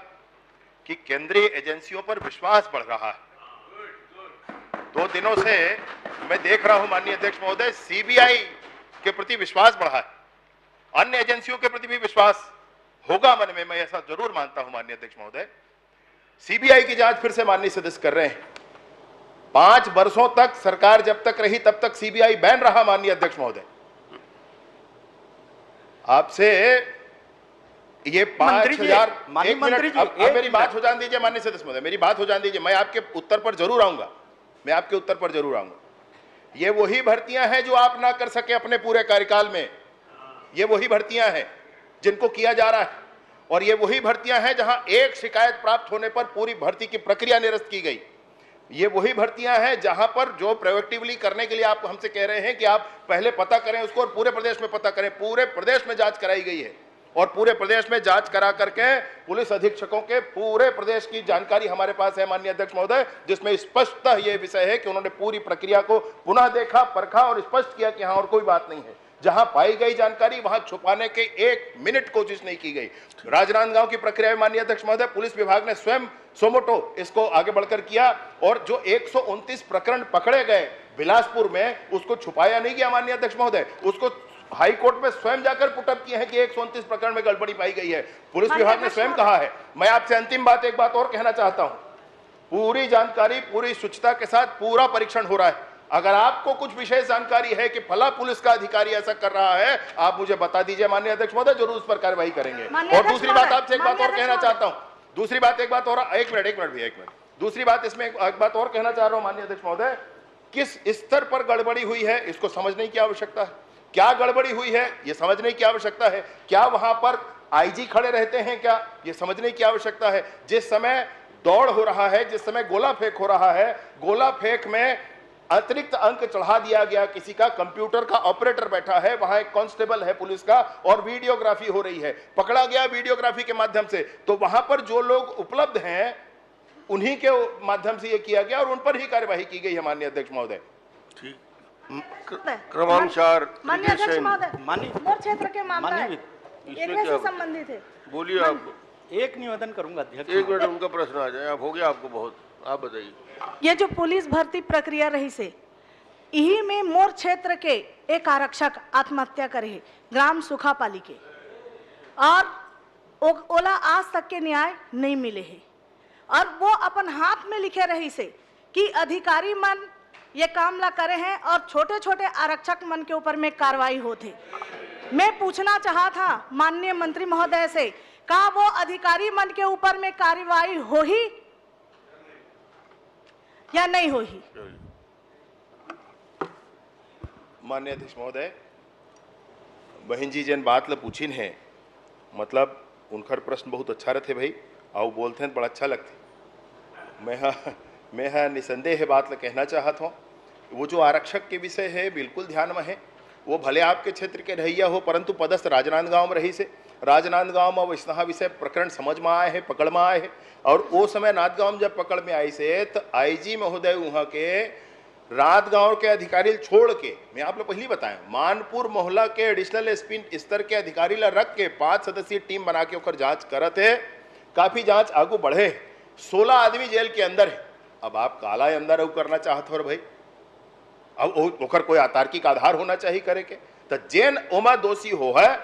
कि केंद्रीय एजेंसियों पर विश्वास बढ़ रहा है। 2 दिनों से मैं देख रहा हूं माननीय अध्यक्ष महोदय, सीबीआई के प्रति विश्वास बढ़ा है, अन्य एजेंसियों के प्रति भी विश्वास होगा मन में, मैं ऐसा जरूर मानता हूं माननीय अध्यक्ष महोदय। सीबीआई की जांच फिर से माननीय सदस्य कर रहे हैं। 5 वर्षों तक सरकार जब तक रही तब तक सीबीआई बैन रहा माननीय अध्यक्ष महोदय। आपसे ये 5,000 एक मिनट, अब मेरी बात हो जाने दीजिए माननीय सदस्य महोदय, मेरी बात हो जाने दीजिए, मैं आपके उत्तर पर जरूर आऊंगा, मैं आपके उत्तर पर जरूर आऊंगा। ये वही भर्तियां हैं जो आप ना कर सके अपने पूरे कार्यकाल में, ये वही भर्तियां हैं जिनको किया जा रहा है, और ये वही भर्तियां हैं जहां एक शिकायत प्राप्त होने पर पूरी भर्ती की प्रक्रिया निरस्त की गई। ये वही भर्तियां हैं जहां पर जो प्रोएक्टिवली करने के लिए आप हमसे कह रहे हैं कि आप पहले पता करें उसको और पूरे प्रदेश में पता करें। पूरे प्रदेश में जांच कराई गई है और पूरे प्रदेश में जांच करा करके पुलिस अधीक्षकों के पूरे प्रदेश की जानकारी हमारे पास है माननीय अध्यक्ष महोदय, जिसमें स्पष्टतः यह विषय है कि उन्होंने पूरी प्रक्रिया को पुनः देखा, परखा और स्पष्ट किया कि हाँ और कोई बात नहीं है। जहां पाई गई जानकारी वहां छुपाने के 1 मिनट कोशिश नहीं की गई। राजनांदगांव की प्रक्रिया में माननीय अध्यक्ष महोदय पुलिस विभाग ने स्वयं सोमोटो इसको आगे बढ़कर किया और जो 129 प्रकरण पकड़े गए बिलासपुर में उसको छुपाया नहीं गया माननीय अध्यक्ष महोदय, उसको हाई कोर्ट में स्वयं जाकर पुटअप किए हैं कि 129 प्रकरण में गड़बड़ी पाई गई है। पुलिस विभाग ने स्वयं कहा है। मैं आपसे अंतिम बात एक बात और कहना चाहता हूं, पूरी जानकारी पूरी शुचिता के साथ पूरा परीक्षण हो रहा है। अगर आपको कुछ विशेष जानकारी है कि फला पुलिस का अधिकारी ऐसा कर रहा है, आप मुझे बता दीजिए माननीय अध्यक्ष महोदय, जरूर उस पर कार्रवाई करेंगे। और दूसरी बात आपसे एक बात और कहना चाहता हूं, दूसरी बात एक बात और, एक मिनट भैया, एक मिनट, दूसरी बात इसमें एक बात और कहना चाह रहा हूं माननीय अध्यक्ष महोदय, किस स्तर पर गड़बड़ी हुई है इसको समझने की आवश्यकता है। क्या गड़बड़ी हुई है ये समझने की आवश्यकता है। क्या वहां पर आईजी खड़े रहते हैं क्या, ये समझने की आवश्यकता है। जिस समय दौड़ हो रहा है, जिस समय गोला फेंक हो रहा है, गोला फेंक में अतिरिक्त अंक चढ़ा दिया गया, किसी का कंप्यूटर का ऑपरेटर बैठा है, वहां एक कांस्टेबल है पुलिस का और वीडियोग्राफी हो रही है, पकड़ा गया वीडियोग्राफी के माध्यम से। तो वहां पर जो लोग उपलब्ध हैं उन्हीं के माध्यम से ये किया गया और उन पर ही कार्यवाही की गई है माननीय अध्यक्ष महोदय। ठीक, क्रमांक 4 माननीय अध्यक्ष महोदय, मोर क्षेत्र के मामला एक से संबंधित है। बोलिए आप। एक निवेदन करूंगा अध्यक्ष, 1 मिनट उनका प्रश्न आ जाए, आप हो गया आपको बहुत, आप बताइए। ये जो पुलिस भर्ती प्रक्रिया रही से यही में मोर क्षेत्र के एक आरक्षक आत्महत्या करे ग्राम सुखापाली के, और ओला आज तक के न्याय नहीं मिले है, और वो अपन हाथ में लिखे रही से कि अधिकारी मन ये काम ला करे हैं और छोटे छोटे आरक्षक मन के ऊपर में कार्रवाई होते। मैं पूछना चाहा था माननीय मंत्री महोदय से, का वो अधिकारी मन के ऊपर में कार्रवाई हो ही या नहीं हो ही? माननीय अध्यक्ष महोदय, बहन जी जन बात ल पूछिन है, मतलब उनकर प्रश्न बहुत अच्छा रहते भाई, आओ बोलते हैं बड़ा अच्छा लगते। मैं निसंदेह बात ल कहना चाहता हूँ, वो जो आरक्षक के विषय है बिल्कुल ध्यान में है। वो भले आपके क्षेत्र के रहिया हो, परंतु पदस्थ राजनांदगांव में रही से राजनांदगांव में वैष्णव विषय प्रकरण समझ में आए हैं, पकड़ में आए हैं। और वो समय नांदगांव जब पकड़ में आई से तो आईजी महोदय वहाँ के राजगांव के अधिकारी छोड़ के, मैं आप लोग पहले बताएं, मानपुर मोहल्ला के एडिशनल एसपी स्तर के अधिकारी ला रख के 5 सदस्यीय टीम बना के ओकर जांच करत है। काफी जांच आगू बढ़े, 16 आदमी जेल के अंदर है। अब आप काला अंदर करना चाहते हो भाई, अब ओकर कोई अतार्किक आधार होना चाहिए करे के, तो जेन ओमा दोषी हो है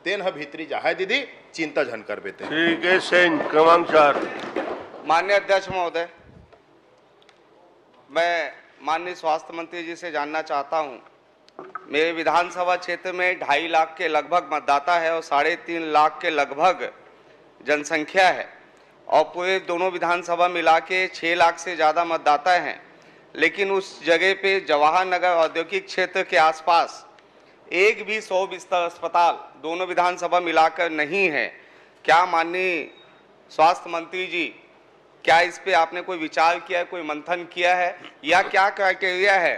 तेन ह भीतरी जाए दीदी, चिंता झन कर बेते। ठीक है, सेन क्रमांक 4। माननीय अध्यक्ष महोदय, मैं माननीय स्वास्थ्य मंत्री जी से जानना चाहता हूं, मेरे विधानसभा क्षेत्र में 2.5 लाख के लगभग मतदाता है और 3.5 लाख के लगभग जनसंख्या है और पूरे दोनों विधानसभा मिला के 6 लाख से ज़्यादा मतदाता हैं। लेकिन उस जगह पे जवाहर नगर औद्योगिक क्षेत्र के आसपास एक भी 100 बिस्तर अस्पताल दोनों विधानसभा मिलाकर नहीं है। क्या माननीय स्वास्थ्य मंत्री जी, क्या इस पे आपने कोई विचार किया है, कोई मंथन किया है, या क्या क्राइटेरिया है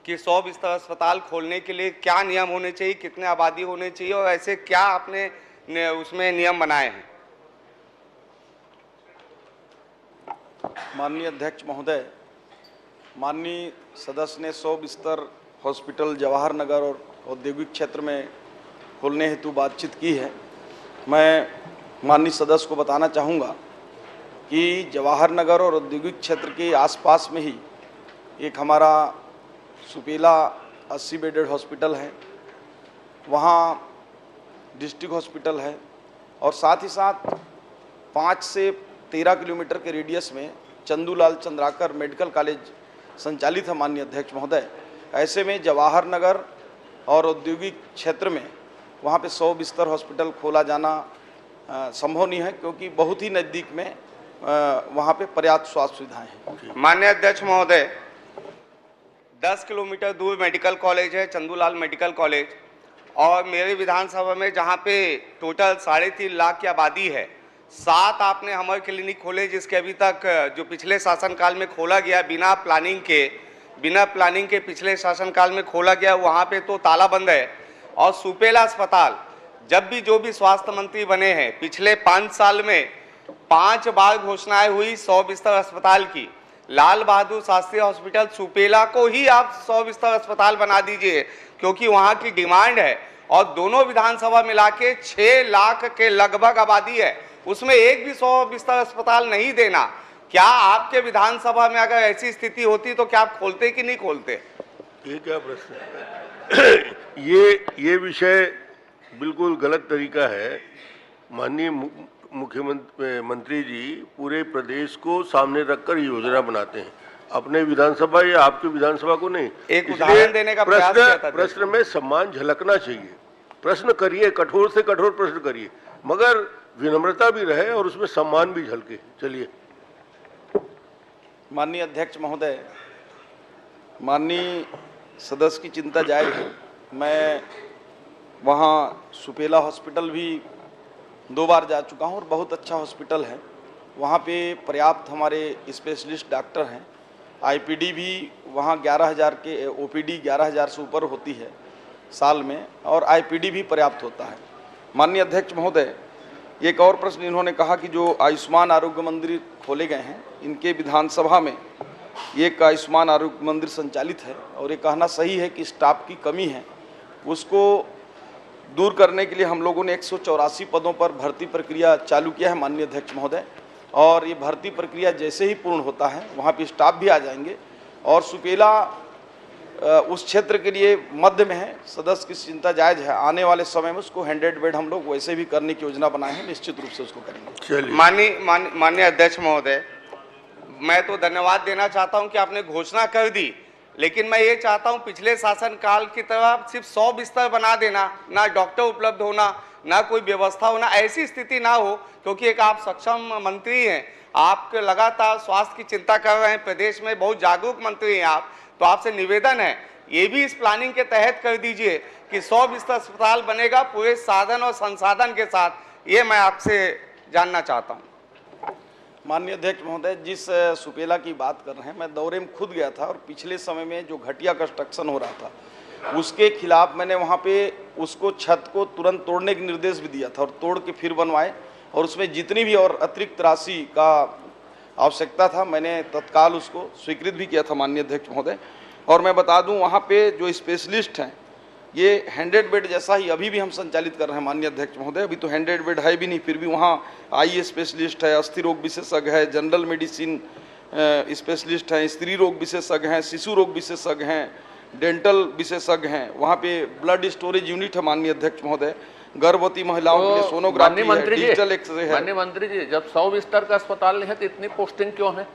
कि 100 बिस्तर अस्पताल खोलने के लिए क्या नियम होने चाहिए, कितने आबादी होने चाहिए, और ऐसे क्या आपने उसमें नियम बनाए हैं? माननीय अध्यक्ष महोदय, माननीय सदस्य ने 100 बिस्तर हॉस्पिटल जवाहर नगर और औद्योगिक क्षेत्र में खोलने हेतु बातचीत की है। मैं माननीय सदस्य को बताना चाहूँगा कि जवाहर नगर और औद्योगिक क्षेत्र के आसपास में ही एक हमारा सुपेला 80 बेडेड हॉस्पिटल है, वहाँ डिस्ट्रिक्ट हॉस्पिटल है, और साथ ही साथ 5 से 13 किलोमीटर के रेडियस में चंदूलाल चंद्राकर मेडिकल कॉलेज संचालित है। माननीय अध्यक्ष महोदय, ऐसे में जवाहर नगर और औद्योगिक क्षेत्र में वहाँ पे 100 बिस्तर हॉस्पिटल खोला जाना संभव नहीं है, क्योंकि बहुत ही नज़दीक में वहाँ पे पर्याप्त स्वास्थ्य सुविधाएं हैं। माननीय अध्यक्ष महोदय, 10 किलोमीटर दूर मेडिकल कॉलेज है, चंदूलाल मेडिकल कॉलेज, और मेरे विधानसभा में जहाँ पे टोटल 3.5 लाख की आबादी है, 7 आपने हमर क्लिनिक खोले, जिसके अभी तक जो पिछले शासनकाल में खोला गया बिना प्लानिंग के पिछले शासनकाल में खोला गया, वहाँ पे तो ताला बंद है। और सुपेला अस्पताल, जब भी जो भी स्वास्थ्य मंत्री बने हैं पिछले 5 साल में 5 बार घोषणाएं हुई 100 बिस्तर अस्पताल की। लाल बहादुर शास्त्री हॉस्पिटल सुपेला को ही आप 100 बिस्तर अस्पताल बना दीजिए, क्योंकि वहाँ की डिमांड है, और दोनों विधानसभा मिला के 6 लाख के लगभग आबादी है, उसमें एक भी 100 बिस्तर अस्पताल नहीं देना। क्या आपके विधानसभा में अगर ऐसी स्थिति होती तो क्या आप खोलते कि नहीं खोलते? ये क्या प्रश्न है? ये विषय बिल्कुल गलत तरीका है। माननीय मुख्यमंत्री जी पूरे प्रदेश को सामने रखकर योजना बनाते हैं, अपने विधानसभा या आपके विधानसभा को नहीं। एक उदाहरण देने का प्रयास किया था। प्रश्न में सम्मान झलकना चाहिए, प्रश्न करिए, कठोर से कठोर प्रश्न करिए, मगर विनम्रता भी रहे और उसमें सम्मान भी झलके। चलिए। माननीय अध्यक्ष महोदय, माननीय सदस्य की चिंता जायज है। मैं वहाँ सुपेला हॉस्पिटल भी 2 बार जा चुका हूँ और बहुत अच्छा हॉस्पिटल है। वहाँ पे पर्याप्त हमारे स्पेशलिस्ट डॉक्टर हैं। आईपीडी भी वहाँ 11,000 के, ओपीडी 11,000 से ऊपर होती है साल में, और आईपीडी भी पर्याप्त होता है। माननीय अध्यक्ष महोदय, एक और प्रश्न इन्होंने कहा कि जो आयुष्मान आरोग्य मंदिर खोले गए हैं, इनके विधानसभा में एक आयुष्मान आरोग्य मंदिर संचालित है, और ये कहना सही है कि स्टाफ की कमी है, उसको दूर करने के लिए हम लोगों ने 184 पदों पर भर्ती प्रक्रिया चालू किया है। माननीय अध्यक्ष महोदय, और ये भर्ती प्रक्रिया जैसे ही पूर्ण होता है वहाँ पे स्टाफ भी आ जाएंगे, और सुपेला उस क्षेत्र के लिए मध्य में है। सदस्य की चिंता जायज है, आने वाले समय में उसको 100 बेड हम लोग वैसे भी करने की योजना बनाए हैं, निश्चित रूप से उसको करेंगे। माननीय अध्यक्ष महोदय, मैं तो धन्यवाद देना चाहता हूं कि आपने घोषणा कर दी, लेकिन मैं ये चाहता हूं पिछले शासनकाल की तरह सिर्फ 100 बिस्तर बना देना, ना डॉक्टर उपलब्ध होना, ना कोई व्यवस्था होना, ऐसी स्थिति ना हो, क्योंकि एक आप सक्षम मंत्री हैं, आप लगातार स्वास्थ्य की चिंता कर रहे हैं, प्रदेश में बहुत जागरूक मंत्री हैं आप, तो आपसे निवेदन है ये भी इस प्लानिंग के तहत कर दीजिए कि 100 बिस्तर अस्पताल बनेगा पूरे साधन और संसाधन के साथ। ये मैं आपसे जानना चाहता हूँ। माननीय अध्यक्ष महोदय, जिस सुपेला की बात कर रहे हैं, मैं दौरे में खुद गया था, और पिछले समय में जो घटिया कंस्ट्रक्शन हो रहा था उसके खिलाफ मैंने वहाँ पे उसको छत को तुरंत तोड़ने के निर्देश भी दिया था और तोड़ के फिर बनवाए, और उसमें जितनी भी और अतिरिक्त राशि का आवश्यकता था मैंने तत्काल उसको स्वीकृत भी किया था माननीय अध्यक्ष महोदय। और मैं बता दूं वहाँ पे जो स्पेशलिस्ट हैं ये 100 बेड जैसा ही अभी भी हम संचालित कर रहे हैं माननीय अध्यक्ष महोदय। अभी तो 100 बेड है भी नहीं, फिर भी वहाँ आई स्पेशलिस्ट है, अस्थि रोग विशेषज्ञ है, जनरल मेडिसिन स्पेशलिस्ट हैं, स्त्री रोग विशेषज्ञ हैं, शिशु रोग विशेषज्ञ हैं, डेंटल विशेषज्ञ हैं। वहाँ पे ब्लड स्टोरेज यूनिट है माननीय अध्यक्ष महोदय, गर्भवती महिलाओं के लिए सोनोग्राफी है, डिजिटल एक्सरे है। माननीय मंत्री जी, जब 100 बिस्तर का अस्पताल नहीं है तो इतनी पोस्टिंग क्यों है?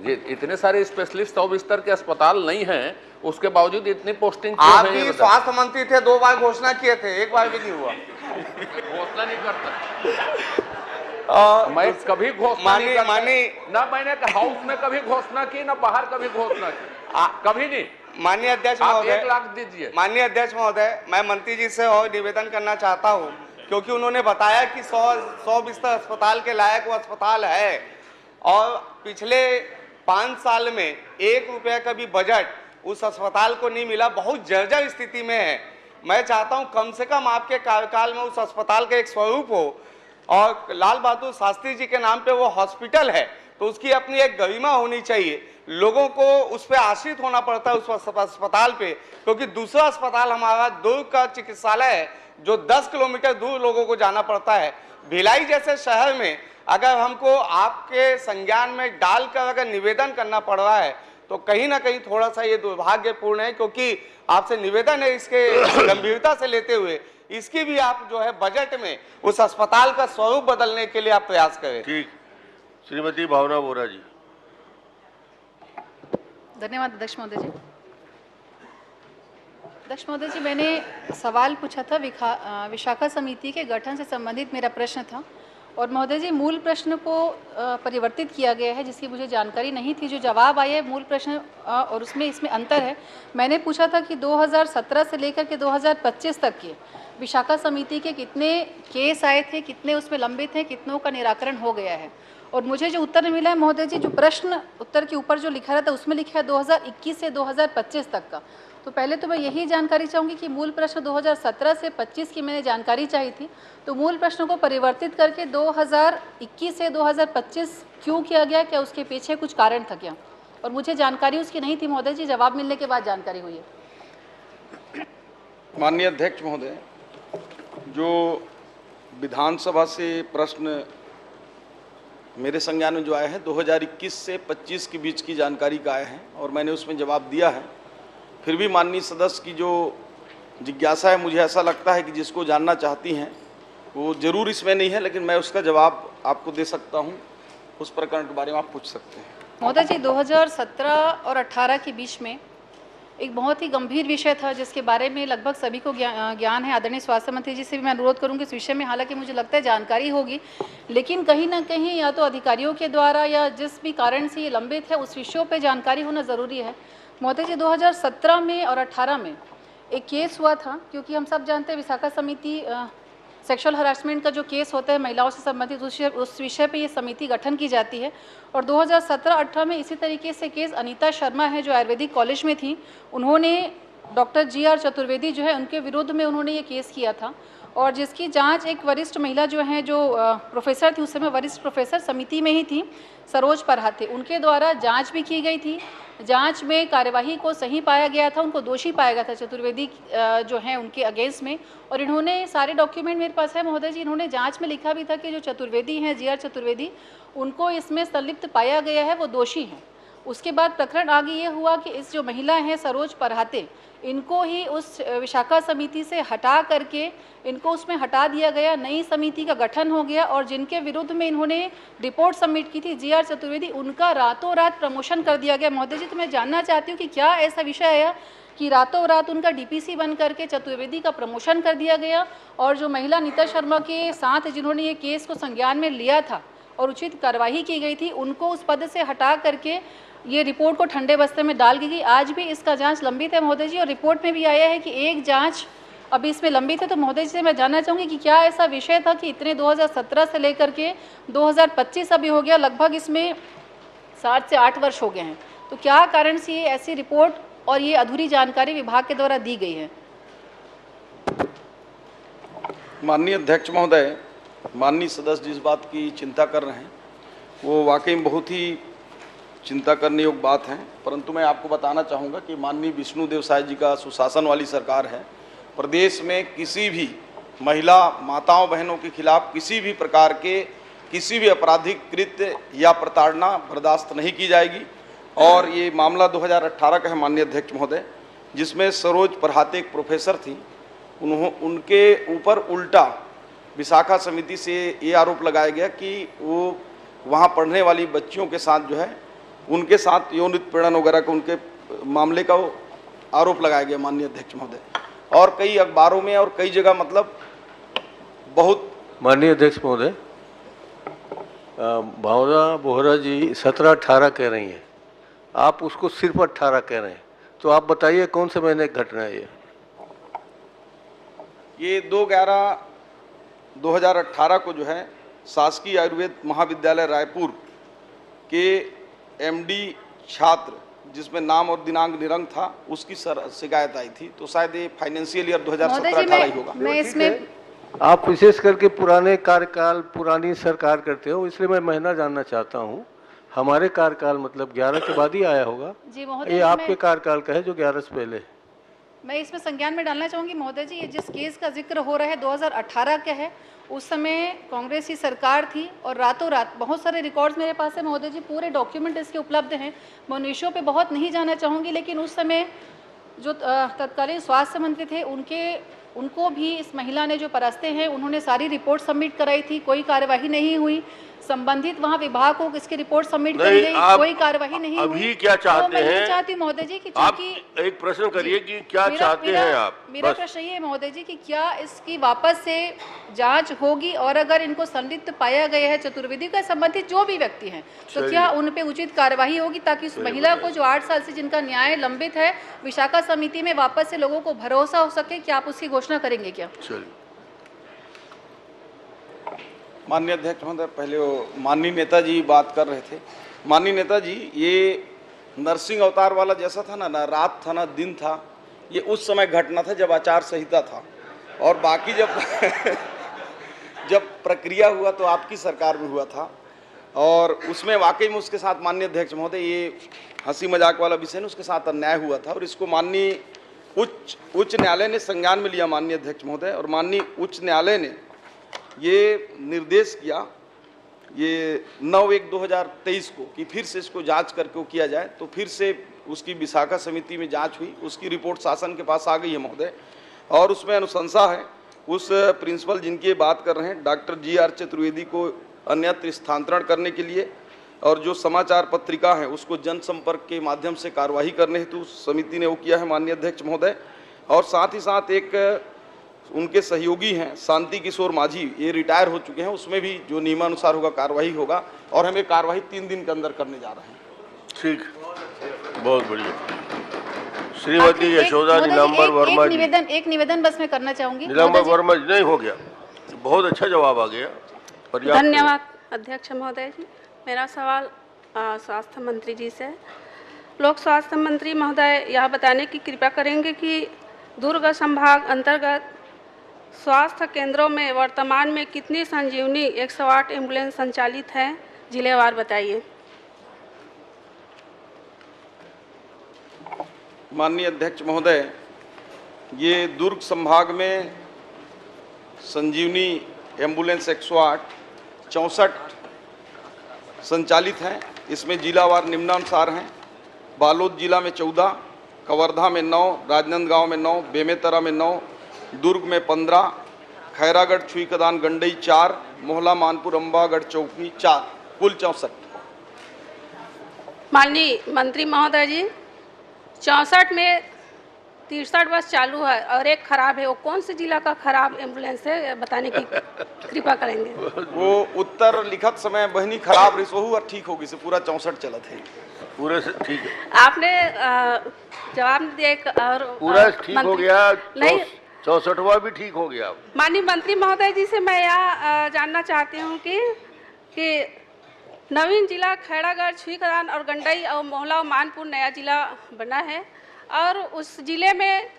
ये इतने सारे स्पेशलिस्ट 100 बिस्तर के अस्पताल नहीं है, उसके बावजूद इतनी पोस्टिंग क्यों है? आप भी स्वास्थ्य मंत्री थे, 2 बार घोषणा किए थे, एक बार भी नहीं हुआ। घोषणा नहीं करता मैं कभी घोषणा नहीं करता ना, मैंने हाउस में कभी घोषणा की ना बाहर कभी घोषणा की, कभी नहीं। माननीय अध्यक्ष महोदय, 1 लाख दीजिए। माननीय अध्यक्ष महोदय, मैं मंत्री जी से और निवेदन करना चाहता हूं, क्योंकि उन्होंने बताया कि 100 बिस्तर अस्पताल के लायक वो अस्पताल है, और पिछले 5 साल में 1 रुपया का भी बजट उस अस्पताल को नहीं मिला, बहुत जर्जर स्थिति में है। मैं चाहता हूं कम से कम आपके कार्यकाल में उस अस्पताल का एक स्वरूप हो, और लाल बहादुर शास्त्री जी के नाम पे वो हॉस्पिटल है तो उसकी अपनी एक गरिमा होनी चाहिए। लोगों को उस पर आश्रित होना पड़ता है उस अस्पताल पे, क्योंकि दूसरा अस्पताल हमारा दुर्ग का चिकित्सालय है जो 10 किलोमीटर दूर लोगों को जाना पड़ता है। भिलाई जैसे शहर में अगर हमको आपके संज्ञान में डालकर अगर निवेदन करना पड़ रहा है तो कहीं ना कहीं थोड़ा सा ये दुर्भाग्यपूर्ण है, क्योंकि आपसे निवेदन है इसके गंभीरता से लेते हुए इसकी भी आप जो है बजट में उस अस्पताल का स्वरूप बदलने के लिए आप प्रयास करें। ठीक, श्रीमती भावना बोरा जी। धन्यवाद अध्यक्ष महोदय जी। अध्यक्ष महोदय जी, मैंने सवाल पूछा था विशाखा समिति के गठन से संबंधित मेरा प्रश्न था, और महोदय जी मूल प्रश्न को परिवर्तित किया गया है जिसकी मुझे जानकारी नहीं थी। जो जवाब आया है मूल प्रश्न और इसमें अंतर है। मैंने पूछा था कि 2017 से लेकर के 2025 तक के विशाखा समिति के कितने केस आए थे, कितने उसमें लंबित हैं, कितनों का निराकरण हो गया है। और मुझे जो उत्तर मिला है महोदय जी, जो प्रश्न उत्तर के ऊपर जो लिखा रहता है उसमें लिखा है 2021 से 2025 तक का। तो पहले तो मैं यही जानकारी चाहूँगी कि मूल प्रश्न 2017 से 25 की मैंने जानकारी चाहिए थी, तो मूल प्रश्न को परिवर्तित करके 2021 से 2025 क्यों किया गया? क्या उसके पीछे कुछ कारण था क्या? और मुझे जानकारी उसकी नहीं थी महोदय जी, जवाब मिलने के बाद जानकारी हुई है। माननीय अध्यक्ष महोदय, जो विधानसभा से प्रश्न मेरे संज्ञान में जो आए हैं 2021 से 25 के बीच की जानकारी का आए हैं और मैंने उसमें जवाब दिया है। फिर भी माननीय सदस्य की जो जिज्ञासा है, मुझे ऐसा लगता है कि जिसको जानना चाहती हैं वो जरूर इसमें नहीं है, लेकिन मैं उसका जवाब आपको दे सकता हूं। उस प्रकरण के बारे में आप पूछ सकते हैं। महोदय जी, 2017 और 18 के बीच में एक बहुत ही गंभीर विषय था जिसके बारे में लगभग सभी को ज्ञान है। आदरणीय स्वास्थ्य मंत्री जी से भी मैं अनुरोध करूंगी इस विषय में, हालांकि मुझे लगता है जानकारी होगी, लेकिन कहीं ना कहीं या तो अधिकारियों के द्वारा या जिस भी कारण से ये लंबित है उस विषयों पर जानकारी होना ज़रूरी है। महोदय जी, 2017 में और 18 में एक केस हुआ था, क्योंकि हम सब जानते हैं विशाखा समिति सेक्सुअल हरासमेंट का जो केस होता है महिलाओं से संबंधित उस विषय पे ये समिति गठन की जाती है। और 2017-18 में इसी तरीके से केस अनीता शर्मा है जो आयुर्वेदिक कॉलेज में थी, उन्होंने डॉक्टर GR चतुर्वेदी जो है उनके विरुद्ध में उन्होंने ये केस किया था, और जिसकी जांच एक वरिष्ठ महिला जो हैं जो प्रोफेसर थी, उस समय वरिष्ठ प्रोफेसर समिति में ही थी, सरोज परहाते, उनके द्वारा जांच भी की गई थी। जांच में कार्यवाही को सही पाया गया था, उनको दोषी पाया गया था चतुर्वेदी जो हैं उनके अगेंस्ट में। और इन्होंने सारे डॉक्यूमेंट मेरे पास है महोदय जी, इन्होंने जांच में लिखा भी था कि जो चतुर्वेदी हैं GR चतुर्वेदी, उनको इसमें संलिप्त पाया गया है, वो दोषी हैं। उसके बाद प्रकरण आगे ये हुआ कि इस जो महिला हैं सरोज परहाते, इनको ही उस विशाखा समिति से हटा करके इनको उसमें हटा दिया गया, नई समिति का गठन हो गया, और जिनके विरुद्ध में इन्होंने रिपोर्ट सबमिट की थी GR चतुर्वेदी, उनका रातों रात प्रमोशन कर दिया गया। महोदय जी, तो मैं जानना चाहती हूँ कि क्या ऐसा विषय आया कि रातों रात उनका DPC बन करके चतुर्वेदी का प्रमोशन कर दिया गया, और जो महिला अनीता शर्मा के साथ जिन्होंने ये केस को संज्ञान में लिया था और उचित कार्रवाई की गई थी, उनको उस पद से हटा करके ये रिपोर्ट को ठंडे बस्ते में डाल दी गई। आज भी इसका जांच लंबित है महोदय जी, और रिपोर्ट में भी आया है कि एक जांच अभी इसमें लंबित है। तो महोदय जी से मैं जानना चाहूँगी कि क्या ऐसा विषय था कि इतने 2017 से लेकर के 2025 अभी हो गया, लगभग इसमें 7 से 8 वर्ष हो गए हैं, तो क्या कारण से ये ऐसी रिपोर्ट और ये अधूरी जानकारी विभाग के द्वारा दी गई है। माननीय अध्यक्ष महोदय, माननीय सदस्य जिस बात की चिंता कर रहे हैं वो वाकई में बहुत ही चिंता करने योग्य बात है, परंतु मैं आपको बताना चाहूँगा कि माननीय विष्णुदेव साय जी का सुशासन वाली सरकार है। प्रदेश में किसी भी महिला माताओं बहनों के खिलाफ किसी भी प्रकार के किसी भी आपराधिक कृत्य या प्रताड़ना बर्दाश्त नहीं की जाएगी। और ये मामला 2018 का है माननीय अध्यक्ष महोदय, जिसमें सरोज परहाते एक प्रोफेसर थी, उनके ऊपर उल्टा विशाखा समिति से ये आरोप लगाया गया कि वो वहाँ पढ़ने वाली बच्चियों के साथ जो है उनके साथ यौन उत्पीड़न वगैरह का उनके मामले का आरोप लगाया गया माननीय अध्यक्ष महोदय, और कई अखबारों में और कई जगह मतलब बहुत। माननीय अध्यक्ष महोदय, भावना बोहरा जी 17-18 कह रही हैं, आप उसको सिर्फ 18 कह रहे हैं, तो आप बताइए कौन से महीने की घटना है ये 2/11/2018 को जो है शासकीय आयुर्वेद महाविद्यालय रायपुर के एमडी छात्र जिसमें नाम और दिनांक निरंक था उसकी शिकायत आई थी, तो शायद ये फाइनेंशियल ईयर 2017-18 ही होगा। मैं इसमें आप विशेष करके पुराने कार्यकाल पुरानी सरकार करते हो, इसलिए मैं महीना जानना चाहता हूँ। हमारे कार्यकाल मतलब 11 के बाद ही आया होगा जी महोदय, ये आपके कार्यकाल का है जो 11 से पहले। मैं इसमें संज्ञान में डालना चाहूँगी महोदय जी, ये जिस केस का जिक्र हो रहा है 2018 का है, उस समय कांग्रेस की सरकार थी और रातों रात बहुत सारे रिकॉर्ड्स मेरे पास है महोदय जी, पूरे डॉक्यूमेंट इसके उपलब्ध हैं। मैं उन विषयों पे बहुत नहीं जाना चाहूँगी, लेकिन उस समय जो तत्कालीन स्वास्थ्य मंत्री थे उनको भी इस महिला ने जो परस्ते हैं उन्होंने सारी रिपोर्ट सबमिट कराई थी, कोई कार्यवाही नहीं हुई। संबंधित वहाँ विभाग को इसकी रिपोर्ट सबमिट करी गई, कोई कार्यवाही नहीं हुई। अभी क्या चाहते हैं? मैं चाहती महोदय जी कि आप एक प्रश्न करिए कि क्या चाहते हैं आप? मेरा प्रश्न ये है महोदय जी कि क्या इसकी वापस से जांच होगी, और अगर इनको संदिग्ध पाया गया है चतुर्वेदी का संबंधित जो भी व्यक्ति हैं, तो क्या उन पे उचित कार्यवाही होगी, ताकि उस महिला को जो 8 साल से जिनका न्याय लंबित है विशाखा समिति में वापस से लोगों को भरोसा हो सके। क्या आप उसकी घोषणा करेंगे क्या? माननीय अध्यक्ष महोदय, पहले वो माननीय नेताजी बात कर रहे थे। माननीय नेताजी, ये नरसिंह अवतार वाला जैसा था ना रात था ना दिन था, ये उस समय घटना था जब आचार संहिता था, और बाकी जब प्रक्रिया हुआ तो आपकी सरकार में हुआ था, और उसमें वाकई में उसके साथ माननीय अध्यक्ष महोदय ये हंसी मजाक वाला विषय नहीं, उसके साथ अन्याय हुआ था, और इसको माननीय उच्च न्यायालय ने संज्ञान में लिया माननीय अध्यक्ष महोदय, और माननीय उच्च न्यायालय ने ये निर्देश किया ये 9/1/2023 को कि फिर से इसको जांच करके वो किया जाए। तो फिर से उसकी विशाखा समिति में जांच हुई, उसकी रिपोर्ट शासन के पास आ गई है महोदय, और उसमें अनुशंसा है उस प्रिंसिपल जिनकी बात कर रहे हैं डॉक्टर GR चतुर्वेदी को अन्यत्र स्थानांतरण करने के लिए, और जो समाचार पत्रिका है उसको जनसंपर्क के माध्यम से कार्रवाई करने हेतु समिति ने वो किया है माननीय अध्यक्ष महोदय। और साथ ही साथ एक उनके सहयोगी हैं शांति किशोर माझी, ये रिटायर हो चुके हैं, उसमें भी जो नियमानुसार होगा कार्रवाई होगा, और हम ये कार्रवाई 3 दिन के अंदर करने जा रहे हैं। ठीक, बहुत बढ़िया। श्रीमती यशोदा नीलांबर वर्मा जी, एक निवेदन बस मैं करना चाहूंगी। नीलांबर वर्मा जी, नहीं हो गया, बहुत अच्छा जवाब आ गया, धन्यवाद अध्यक्ष महोदय जी। मेरा सवाल स्वास्थ्य मंत्री जी से। लोक स्वास्थ्य मंत्री महोदय यह बताने की कृपा करेंगे कि दुर्ग संभाग अंतर्गत स्वास्थ्य केंद्रों में वर्तमान में कितनी संजीवनी 108 एम्बुलेंस संचालित हैं, जिलेवार बताइए। माननीय अध्यक्ष महोदय, ये दुर्ग संभाग में संजीवनी एम्बुलेंस 108 64 संचालित हैं। इसमें जिलावार निम्नानुसार हैं। बालोद जिला में 14, कवर्धा में 9, राजनांदगांव में 9, बेमेतरा में 9, दुर्ग में 15, खैरागढ़ छुईकदान गंडई 4, मोहला मानपुर अम्बागढ़ चौकी 4, कुल 64। माननीय मंत्री महोदय जी, 64 में 63 बस चालू है और एक खराब है, वो कौन से जिला का खराब एम्बुलेंस है बताने की कृपा करेंगे। वो उत्तर लिखत समय बहनी खराब रही और ठीक होगी से पूरा 64 चला थे पूरे से ठीक है। आपने जवाब दिया और पूरा ठीक हो गया, नहीं 64वां भी ठीक हो गया। माननीय मंत्री महोदय जी से मैं यह जानना चाहती हूँ कि नवीन जिला खैरागढ़ छुईकदान और गंडई और मोहला और मानपुर नया जिला बना है और उस जिले में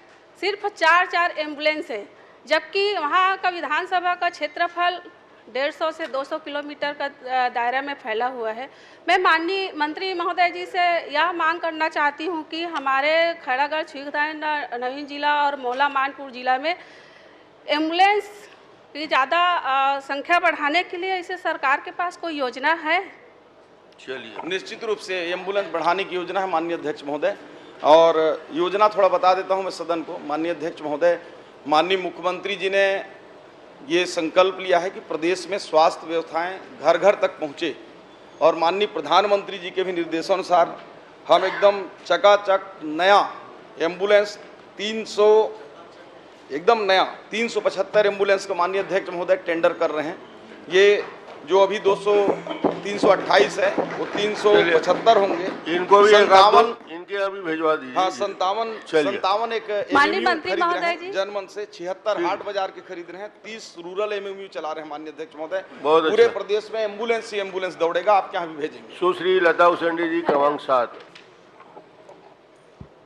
सिर्फ 4 एम्बुलेंस है, जबकि वहाँ का विधानसभा का क्षेत्रफल 150 से 200 किलोमीटर का दायरा में फैला हुआ है। मैं माननीय मंत्री महोदय जी से यह मांग करना चाहती हूँ कि हमारे खैरागढ़, छुईखदान, नवीन जिला और मोहला मानपुर जिला में एम्बुलेंस की ज़्यादा संख्या बढ़ाने के लिए इसे सरकार के पास कोई योजना है? चलिए, निश्चित रूप से एम्बुलेंस बढ़ाने की योजना है माननीय अध्यक्ष महोदय, और योजना थोड़ा बता देता हूं मैं सदन को। माननीय अध्यक्ष महोदय, माननीय मुख्यमंत्री जी ने ये संकल्प लिया है कि प्रदेश में स्वास्थ्य व्यवस्थाएं घर घर तक पहुंचे, और माननीय प्रधानमंत्री जी के भी निर्देशानुसार हम एकदम चकाचक नया एम्बुलेंस 375 एम्बुलेंस का माननीय अध्यक्ष महोदय टेंडर कर रहे हैं। ये जो अभी 328 है वो 375 होंगे। इनको भी इनके अभी भिजवा दीजिए। हाँ, 57 एक माननीय मंत्री महोदय जी, जनमन से 76 हाट बाजार के खरीद रहे हैं, 30 रूरल एमएमयू चला रहे हैं माननीय अध्यक्ष महोदय। पूरे प्रदेश में एम्बुलेंस ही एम्बुलेंस दौड़ेगा, आपके यहाँ भी भेजेंगे। सुश्री लता उसेंडी जी, क्रमांक 7।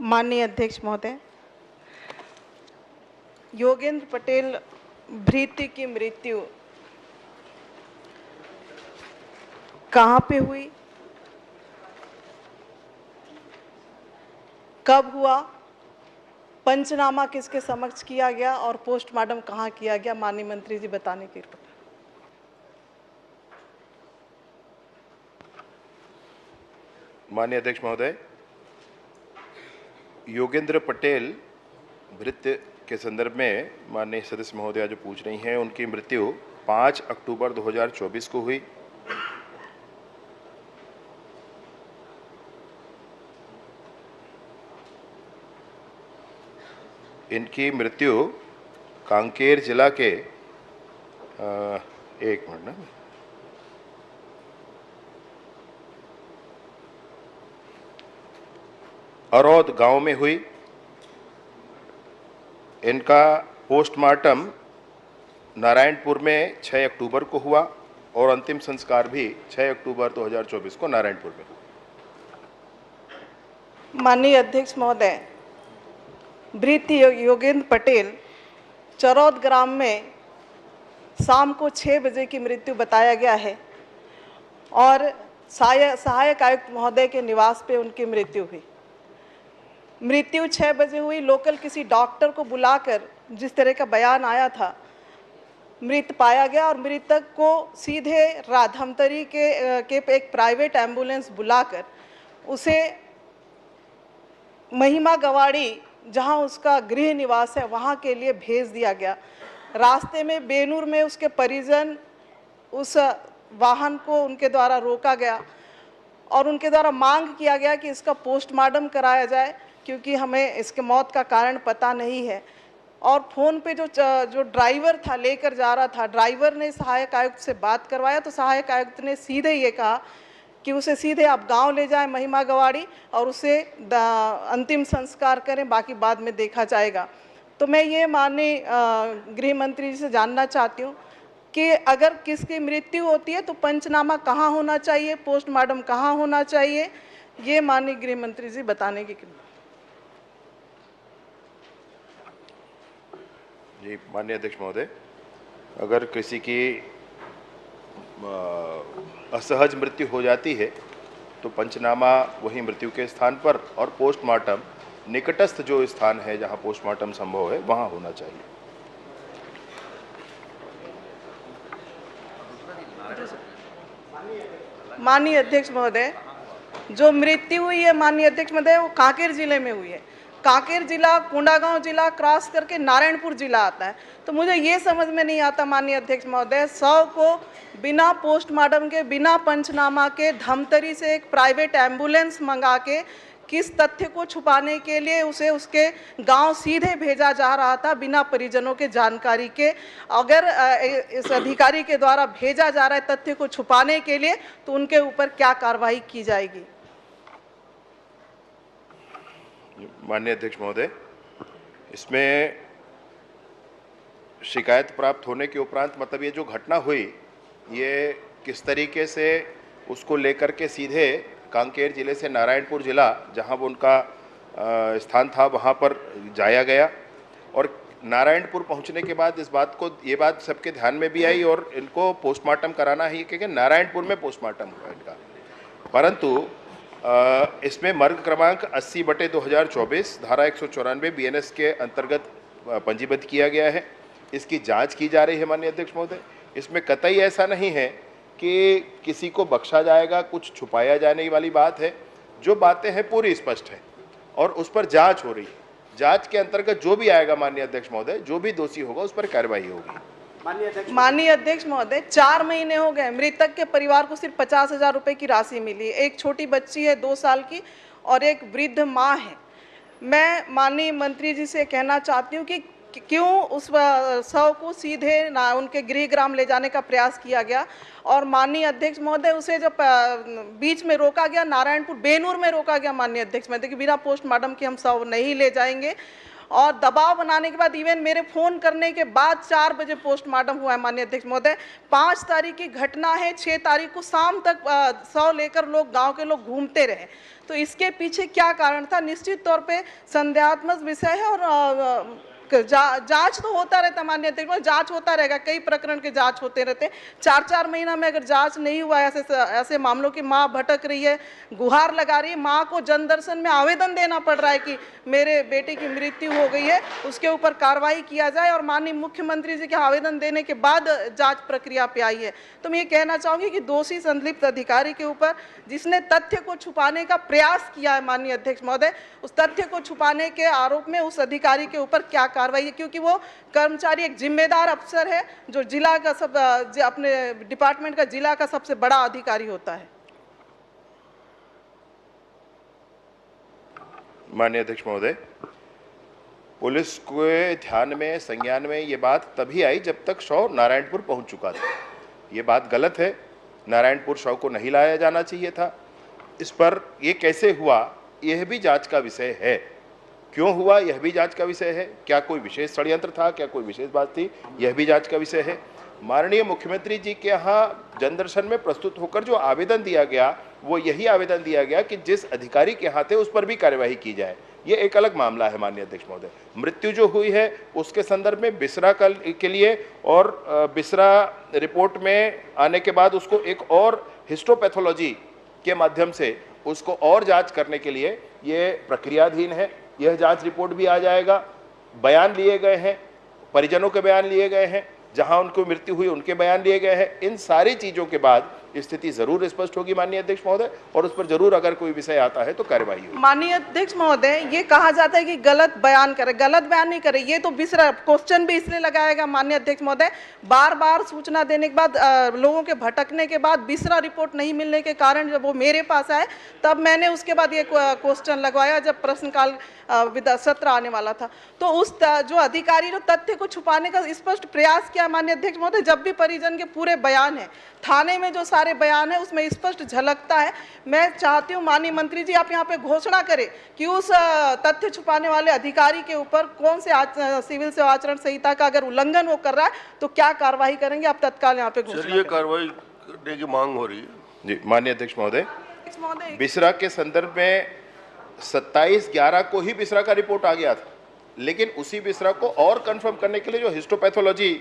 माननीय अध्यक्ष महोदय, योगेंद्र पटेल भृत्य की मृत्यु कहाँ पे हुई, कब हुआ, पंचनामा किसके समक्ष किया गया और पोस्टमार्टम कहाँ किया गया, माननीय मंत्री जी बताने की कृपया। माननीय अध्यक्ष महोदय, योगेंद्र पटेल भृत्य के संदर्भ में माननीय सदस्य महोदया जो पूछ रही हैं, उनकी मृत्यु 5 अक्टूबर 2024 को हुई। इनकी मृत्यु कांकेर जिला के एक मिनट ना, अरौद गांव में हुई। इनका पोस्टमार्टम नारायणपुर में 6 अक्टूबर को हुआ और अंतिम संस्कार भी 6 अक्टूबर 2024 को नारायणपुर में हुआ। माननीय अध्यक्ष महोदय, भृत्य योगेंद्र पटेल चरौद ग्राम में शाम को 6 बजे की मृत्यु बताया गया है और सहायक आयुक्त महोदय के निवास पे उनकी मृत्यु हुई। मृत्यु 6 बजे हुई। लोकल किसी डॉक्टर को बुलाकर जिस तरह का बयान आया था, मृत पाया गया और मृतक को सीधे धमतरी के एक प्राइवेट एम्बुलेंस बुलाकर उसे महिमा गवाड़ी, जहां उसका गृह निवास है, वहां के लिए भेज दिया गया। रास्ते में बेनूर में उसके परिजन उस वाहन को उनके द्वारा रोका गया और उनके द्वारा मांग किया गया कि इसका पोस्टमार्टम कराया जाए, क्योंकि हमें इसके मौत का कारण पता नहीं है। और फ़ोन पे जो ड्राइवर था लेकर जा रहा था, ड्राइवर ने सहायक आयुक्त से बात करवाया तो सहायक आयुक्त ने सीधे ये कहा कि उसे सीधे आप गांव ले जाएं महिमा गवाड़ी और उसे अंतिम संस्कार करें, बाकी बाद में देखा जाएगा। तो मैं ये माननीय गृह मंत्री जी से जानना चाहती हूँ कि अगर किसकी मृत्यु होती है तो पंचनामा कहाँ होना चाहिए, पोस्टमार्टम कहाँ होना चाहिए, ये माननीय गृह मंत्री जी बताने की कृपया। जी माननीय अध्यक्ष महोदय, अगर किसी की असहज मृत्यु हो जाती है तो पंचनामा वही मृत्यु के स्थान पर और पोस्टमार्टम निकटस्थ जो स्थान है जहां पोस्टमार्टम संभव है वहां होना चाहिए। माननीय अध्यक्ष महोदय, जो मृत्यु हुई है माननीय अध्यक्ष महोदय वो कांकेर जिले में हुई है। कांकेर जिला कोंडागांव जिला क्रॉस करके नारायणपुर जिला आता है। तो मुझे ये समझ में नहीं आता माननीय अध्यक्ष महोदय, 100 को बिना पोस्टमार्टम के, बिना पंचनामा के धमतरी से एक प्राइवेट एम्बुलेंस मंगा के किस तथ्य को छुपाने के लिए उसे उसके गांव सीधे भेजा जा रहा था बिना परिजनों के जानकारी के। अगर इस अधिकारी के द्वारा भेजा जा रहा है तथ्य को छुपाने के लिए तो उनके ऊपर क्या कार्रवाई की जाएगी? माननीय अध्यक्ष महोदय, इसमें शिकायत प्राप्त होने के उपरांत मतलब ये जो घटना हुई ये किस तरीके से उसको लेकर के सीधे कांकेर जिले से नारायणपुर जिला, जहां वो उनका स्थान था वहाँ पर जाया गया और नारायणपुर पहुँचने के बाद ये बात सबके ध्यान में भी आई और इनको पोस्टमार्टम कराना है क्योंकि नारायणपुर में पोस्टमार्टम हुआ इनका, परंतु इसमें मर्ग क्रमांक 80/2024 धारा 194 BNS के अंतर्गत पंजीबद्ध किया गया है। इसकी जांच की जा रही है माननीय अध्यक्ष महोदय। इसमें कतई ऐसा नहीं है कि किसी को बख्शा जाएगा, कुछ छुपाया जाने वाली बात है। जो बातें हैं पूरी स्पष्ट है और उस पर जांच हो रही है। जांच के अंतर्गत जो भी आएगा माननीय अध्यक्ष महोदय, जो भी दोषी होगा उस पर कार्रवाई होगी। माननीय अध्यक्ष महोदय, 4 महीने हो गए, मृतक के परिवार को सिर्फ 50,000 रुपए की राशि मिली। एक छोटी बच्ची है 2 साल की और एक वृद्ध माँ है। मैं माननीय मंत्री जी से कहना चाहती हूँ कि क्यों उस शव को सीधे उनके गृहग्राम ले जाने का प्रयास किया गया और माननीय अध्यक्ष महोदय उसे जब बीच में रोका गया, नारायणपुर बेनूर में रोका गया माननीय अध्यक्ष महोदय कि बिना पोस्टमार्टम के हम शव नहीं ले जाएंगे और दबाव बनाने के बाद इवन मेरे फ़ोन करने के बाद 4 बजे पोस्टमार्टम हुआ है माननीय अध्यक्ष महोदय। 5 तारीख की घटना है, 6 तारीख को शाम तक शव लेकर लोग गांव के लोग घूमते रहे। तो इसके पीछे क्या कारण था? निश्चित तौर पे संदेहात्मक विषय है और जांच तो होता रहता माननीय अध्यक्ष, जांच होता रहेगा, कई प्रकरण के जांच होते रहते। 4-4 महीना में अगर जांच नहीं हुआ, ऐसे मामलों की माँ भटक रही है, गुहार लगा रही है, माँ को जन दर्शन में आवेदन देना पड़ रहा है कि मेरे बेटे की मृत्यु हो गई है, उसके ऊपर कार्रवाई किया जाए और माननीय मुख्यमंत्री जी के आवेदन देने के बाद जांच प्रक्रिया पे आई है। तो मैं ये कहना चाहूँगी कि दोषी संलिप्त अधिकारी के ऊपर जिसने तथ्य को छुपाने का प्रयास किया है माननीय अध्यक्ष महोदय, उस तथ्य को छुपाने के आरोप में उस अधिकारी के ऊपर क्या कार्रवाई है, क्योंकि वो कर्मचारी एक जिम्मेदार अफसर है जो जिला का अपने डिपार्टमेंट का जिला का सबसे बड़ा अधिकारी होता है। माननीय अध्यक्ष महोदय, पुलिस के ध्यान में संज्ञान में ये बात तभी आई जब तक शव नारायणपुर पहुंच चुका था। ये बात गलत है, नारायणपुर शव को नहीं लाया जाना चाहिए था। इस पर ये कैसे हुआ यह भी जांच का विषय है, क्यों हुआ यह भी जांच का विषय है, क्या कोई विशेष षड्यंत्र था, क्या कोई विशेष बात थी, यह भी जांच का विषय है। माननीय मुख्यमंत्री जी के यहाँ जनदर्शन में प्रस्तुत होकर जो आवेदन दिया गया वो यही आवेदन दिया गया कि जिस अधिकारी के हाथ है उस पर भी कार्यवाही की जाए। ये एक अलग मामला है माननीय अध्यक्ष महोदय। मृत्यु जो हुई है उसके संदर्भ में बिसरा के लिए और बिसरा रिपोर्ट में आने के बाद उसको एक और हिस्टोपैथोलॉजी के माध्यम से उसको और जांच करने के लिए ये प्रक्रियाधीन है। यह जांच रिपोर्ट भी आ जाएगा। बयान लिए गए हैं, परिजनों के बयान लिए गए हैं, जहां उनको मृत्यु हुई उनके बयान लिए गए हैं। इन सारी चीजों के बाद स्थिति जरूर स्पष्ट होगी माननीय अध्यक्ष महोदय और उस पर जरूर अगर कोई विषय आता है तो कार्रवाई होगी। माननीय अध्यक्ष महोदय, ये कहा जाता है कि गलत बयान करे, गलत बयान नहीं करे, ये तो बिसरा क्वेश्चन भी इसलिए लगाएगा माननीय अध्यक्ष महोदय, बार बार सूचना देने के बाद लोगों के भटकने के बाद बिसरा रिपोर्ट नहीं मिलने के कारण जब वो मेरे पास आए तब मैंने उसके बाद ये क्वेश्चन लगवाया जब प्रश्नकाल सत्र आने वाला था। तो उस जो अधिकारी जो तथ्य को छुपाने का स्पष्ट प्रयास किया माननीय अध्यक्ष महोदय, जब भी परिजन के पूरे बयान है, थाने में जो सारे बयान है उसमें स्पष्ट झलकता है। मैं चाहती हूँ माननीय मंत्री जी आप यहाँ पे घोषणा करें कि उस तथ्य छुपाने वाले अधिकारी के ऊपर कौन से सिविल सेवा आचरण संहिता का अगर उल्लंघन वो कर रहा है तो क्या कार्रवाई करेंगे, आप तत्काल यहाँ पे घोषणा कार्रवाई करने की मांग हो रही है। जी माननीय अध्यक्ष महोदय, बिसरा के संदर्भ में 27/11 को ही बिसरा का रिपोर्ट आ गया था, लेकिन उसी बिसरा को और कंफर्म करने के लिए जो हिस्टोपैथोलॉजी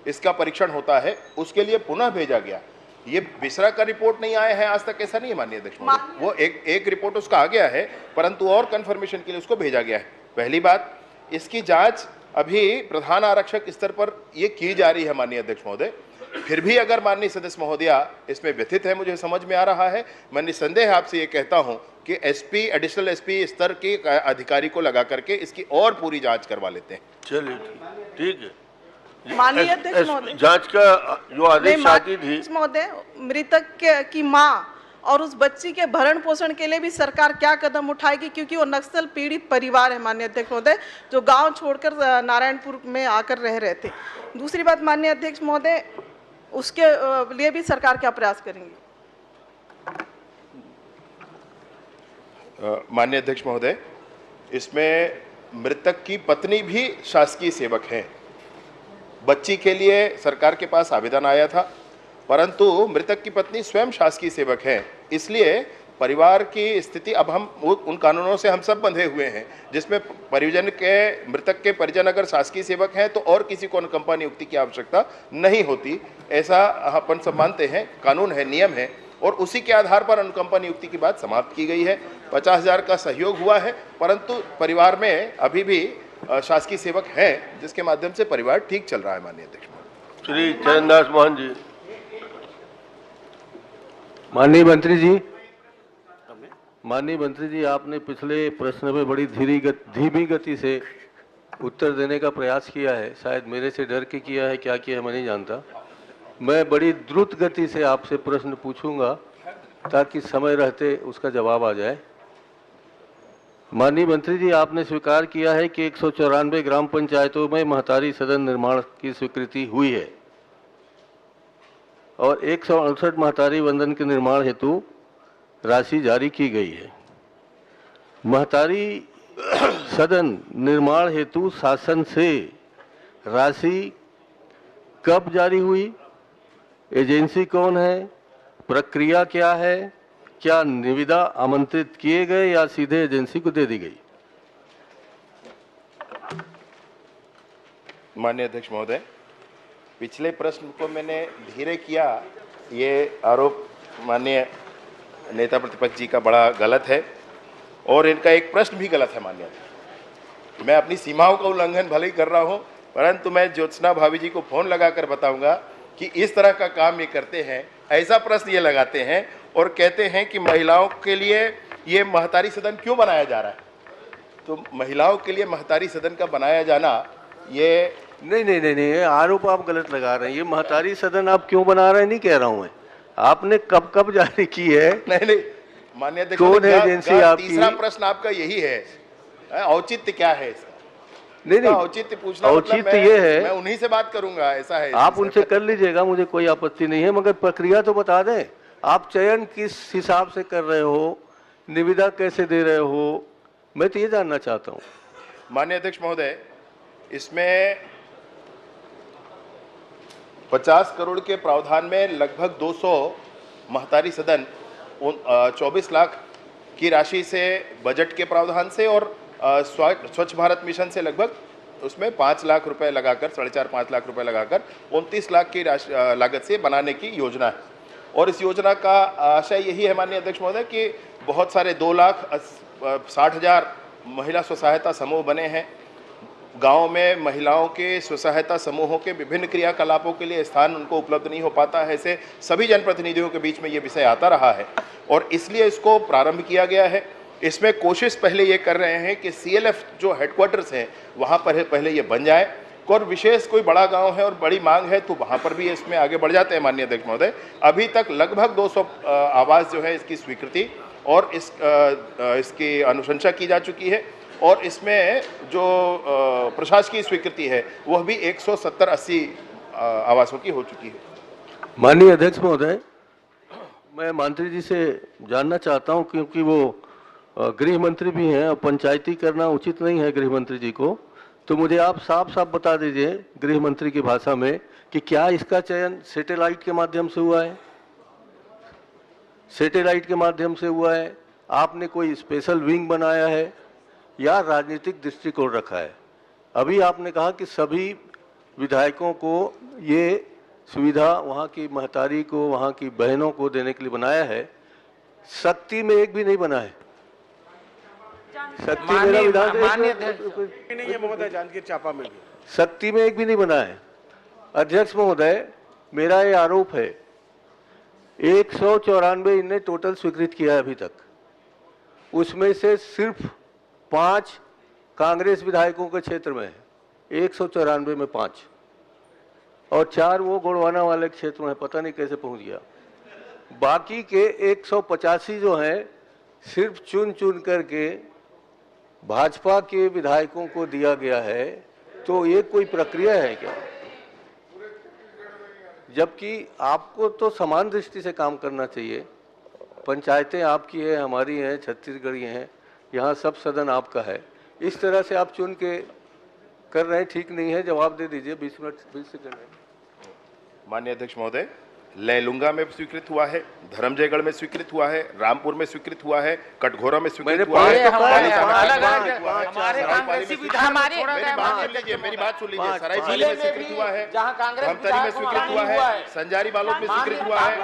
इसका परीक्षण होता है उसके लिए पुनः भेजा गया। ये बिसरा का रिपोर्ट नहीं आया है आज तक, ऐसा नहीं है माननीय अध्यक्ष महोदय। वो एक रिपोर्ट उसका आ गया है परंतु और कंफर्मेशन के लिए उसको भेजा गया है। पहली बात, इसकी जांच अभी प्रधान आरक्षक स्तर पर ये की जा रही है माननीय अध्यक्ष महोदय। फिर भी अगर माननीय सदस्य महोदया इसमें व्यथित है, मुझे समझ में आ रहा है, मैं निसंदेह आपसे ये कहता हूं कि एसपी, एडिशनल एसपी स्तर के अधिकारी को लगा करके इसकी और पूरी जांच करवा लेते हैं। चलिए ठीक है। माननीय अध्यक्ष महोदय, जांच का जो आदेश आती थी महोदय, मृतक की मां और उस बच्ची के भरण पोषण के लिए भी सरकार क्या कदम उठाएगी, क्योंकि वो नक्सल पीड़ित परिवार है माननीय अध्यक्ष महोदय, जो गांव छोड़कर नारायणपुर में आकर रह रहे थे। दूसरी बात माननीय अध्यक्ष महोदय, उसके लिए भी सरकार क्या प्रयास करेंगी? माननीय अध्यक्ष महोदय, इसमें मृतक की पत्नी भी शासकीय सेवक हैं। बच्ची के लिए सरकार के पास आवेदन आया था, परंतु मृतक की पत्नी स्वयं शासकीय सेवक है, इसलिए परिवार की स्थिति, अब हम उन कानूनों से हम सब बंधे हुए हैं जिसमें परिजन के, मृतक के परिजन अगर शासकीय सेवक हैं तो और किसी को अनुकंपा नियुक्ति की आवश्यकता नहीं होती, ऐसा अपन सब मानते हैं, कानून है, नियम है, और उसी के आधार पर अनुकंपा नियुक्ति की बात समाप्त की गई है। 50,000 का सहयोग हुआ है, परंतु परिवार में अभी भी शासकीय सेवक हैं जिसके माध्यम से परिवार ठीक चल रहा है। माननीय अध्यक्ष श्री चरणदास मोहन जी। माननीय मंत्री जी, आपने पिछले प्रश्न में बड़ी धीमी गति से उत्तर देने का प्रयास किया है। शायद मेरे से डर के किया है, क्या किया है मैं नहीं जानता। मैं बड़ी द्रुत गति से आपसे प्रश्न पूछूंगा ताकि समय रहते उसका जवाब आ जाए। माननीय मंत्री जी, आपने स्वीकार किया है कि 194 ग्राम पंचायतों में महतारी सदन निर्माण की स्वीकृति हुई है और 168 महतारी वंदन के निर्माण हेतु राशि जारी की गई है। महतारी सदन निर्माण हेतु शासन से राशि कब जारी हुई, एजेंसी कौन है, प्रक्रिया क्या है, क्या निविदा आमंत्रित किए गए या सीधे एजेंसी को दे दी गई? माननीय अध्यक्ष महोदय, पिछले प्रश्न को मैंने धीरे किया, ये आरोप माननीय नेता प्रतिपक्ष जी का बड़ा गलत है और इनका एक प्रश्न भी गलत है। माननीय, मैं अपनी सीमाओं का उल्लंघन भले ही कर रहा हूं, परंतु मैं ज्योत्सना भाभी जी को फोन लगाकर बताऊंगा कि इस तरह का काम ये करते हैं, ऐसा प्रश्न ये लगाते हैं और कहते हैं कि महिलाओं के लिए ये महतारी सदन क्यों बनाया जा रहा है। तो महिलाओं के लिए महतारी सदन का बनाया जाना, ये नहीं, आरोप आप गलत लगा रहे हैं। ये महतारी सदन आप क्यों बना रहे हैं नहीं कह रहा हूं मैं, आपने कब जारी की है? नहीं, माननीय अध्यक्ष, कौन है एजेंसी आपकी? तीसरा प्रश्न आपका यही है, औचित्य क्या है इसका? नहीं, औचित्य पूछना, औचित्य ये है, मैं उन्हीं से बात करूंगा, ऐसा है। आप उनसे कर लीजिएगा, मुझे कोई आपत्ति नहीं है, मगर प्रक्रिया तो बता दें। आप चयन किस हिसाब से कर रहे हो, निविदा कैसे दे रहे हो, मैं तो ये जानना चाहता हूँ। माननीय अध्यक्ष महोदय, इसमें 50 करोड़ के प्रावधान में लगभग 200 महतारी सदन 24 लाख की राशि से बजट के प्रावधान से और स्वच्छ भारत मिशन से लगभग उसमें 5 लाख रुपए लगाकर, 4.5-5 लाख रुपए लगाकर 29 लाख की लागत से बनाने की योजना है। और इस योजना का आशय यही है माननीय अध्यक्ष महोदय कि बहुत सारे 2,60,000 महिला स्व सहायता समूह बने हैं। गाँव में महिलाओं के स्व सहायता समूहों के विभिन्न क्रियाकलापों के लिए स्थान उनको उपलब्ध नहीं हो पाता है, ऐसे सभी जनप्रतिनिधियों के बीच में ये विषय आता रहा है और इसलिए इसको प्रारंभ किया गया है। इसमें कोशिश पहले ये कर रहे हैं कि CLF जो हेडक्वार्टर्स हैं वहाँ पर पहले ये बन जाए, और विशेष कोई बड़ा गांव है और बड़ी मांग है तो वहाँ पर भी इसमें आगे बढ़ जाते हैं। माननीय अध्यक्ष महोदय, अभी तक लगभग 200 आवास जो है इसकी स्वीकृति और इसकी अनुशंसा की जा चुकी है और इसमें जो प्रशासकीय स्वीकृति है वह भी 170-80 आवासों की हो चुकी है। माननीय अध्यक्ष महोदय, मैं मंत्री जी से जानना चाहता हूं, क्योंकि वो गृह मंत्री भी हैं और पंचायती करना उचित नहीं है गृह मंत्री जी को, तो मुझे आप साफ बता दीजिए गृह मंत्री की भाषा में कि क्या इसका चयन सैटेलाइट के माध्यम से हुआ है? सैटेलाइट के माध्यम से हुआ है? आपने कोई स्पेशल विंग बनाया है या राजनीतिक दृष्टिकोण रखा है? अभी आपने कहा कि सभी विधायकों को ये सुविधा वहाँ की महतारी को, वहाँ की बहनों को देने के लिए बनाया है। शक्ति में एक भी नहीं बना है। शक्ति मेरा विधान नहीं है महोदय, जांजगीर चांपा में भी शक्ति में एक भी नहीं बना है। अध्यक्ष महोदय, मेरा ये आरोप है 194 इनने टोटल स्वीकृत किया है अभी तक, उसमें से सिर्फ 5 कांग्रेस विधायकों के क्षेत्र में है, 194 में 5 और 4 वो गोड़वाना वाले क्षेत्र में, पता नहीं कैसे पहुंच गया। बाकी के 185 जो हैं सिर्फ चुन करके भाजपा के विधायकों को दिया गया है। तो ये कोई प्रक्रिया है क्या? जबकि आपको तो समान दृष्टि से काम करना चाहिए। पंचायतें आपकी है, हमारी हैं, छत्तीसगढ़ी हैं, यहाँ सब सदन आपका है। इस तरह से आप चुन के कर रहे हैं, ठीक नहीं है। जवाब दे दीजिए, 20 सेकंड है। माननीय अध्यक्ष महोदय, लैलुंगा में स्वीकृत हुआ है, धर्मजयगढ़ में स्वीकृत हुआ है, रामपुर में स्वीकृत हुआ है, कटघोरा में स्वीकृत हुआ है, मेरी बात सुन लीजिए, सरायपाली में स्वीकृत हुआ है, धमतरी में स्वीकृत हुआ है, संजारी बालोद में स्वीकृत हुआ है,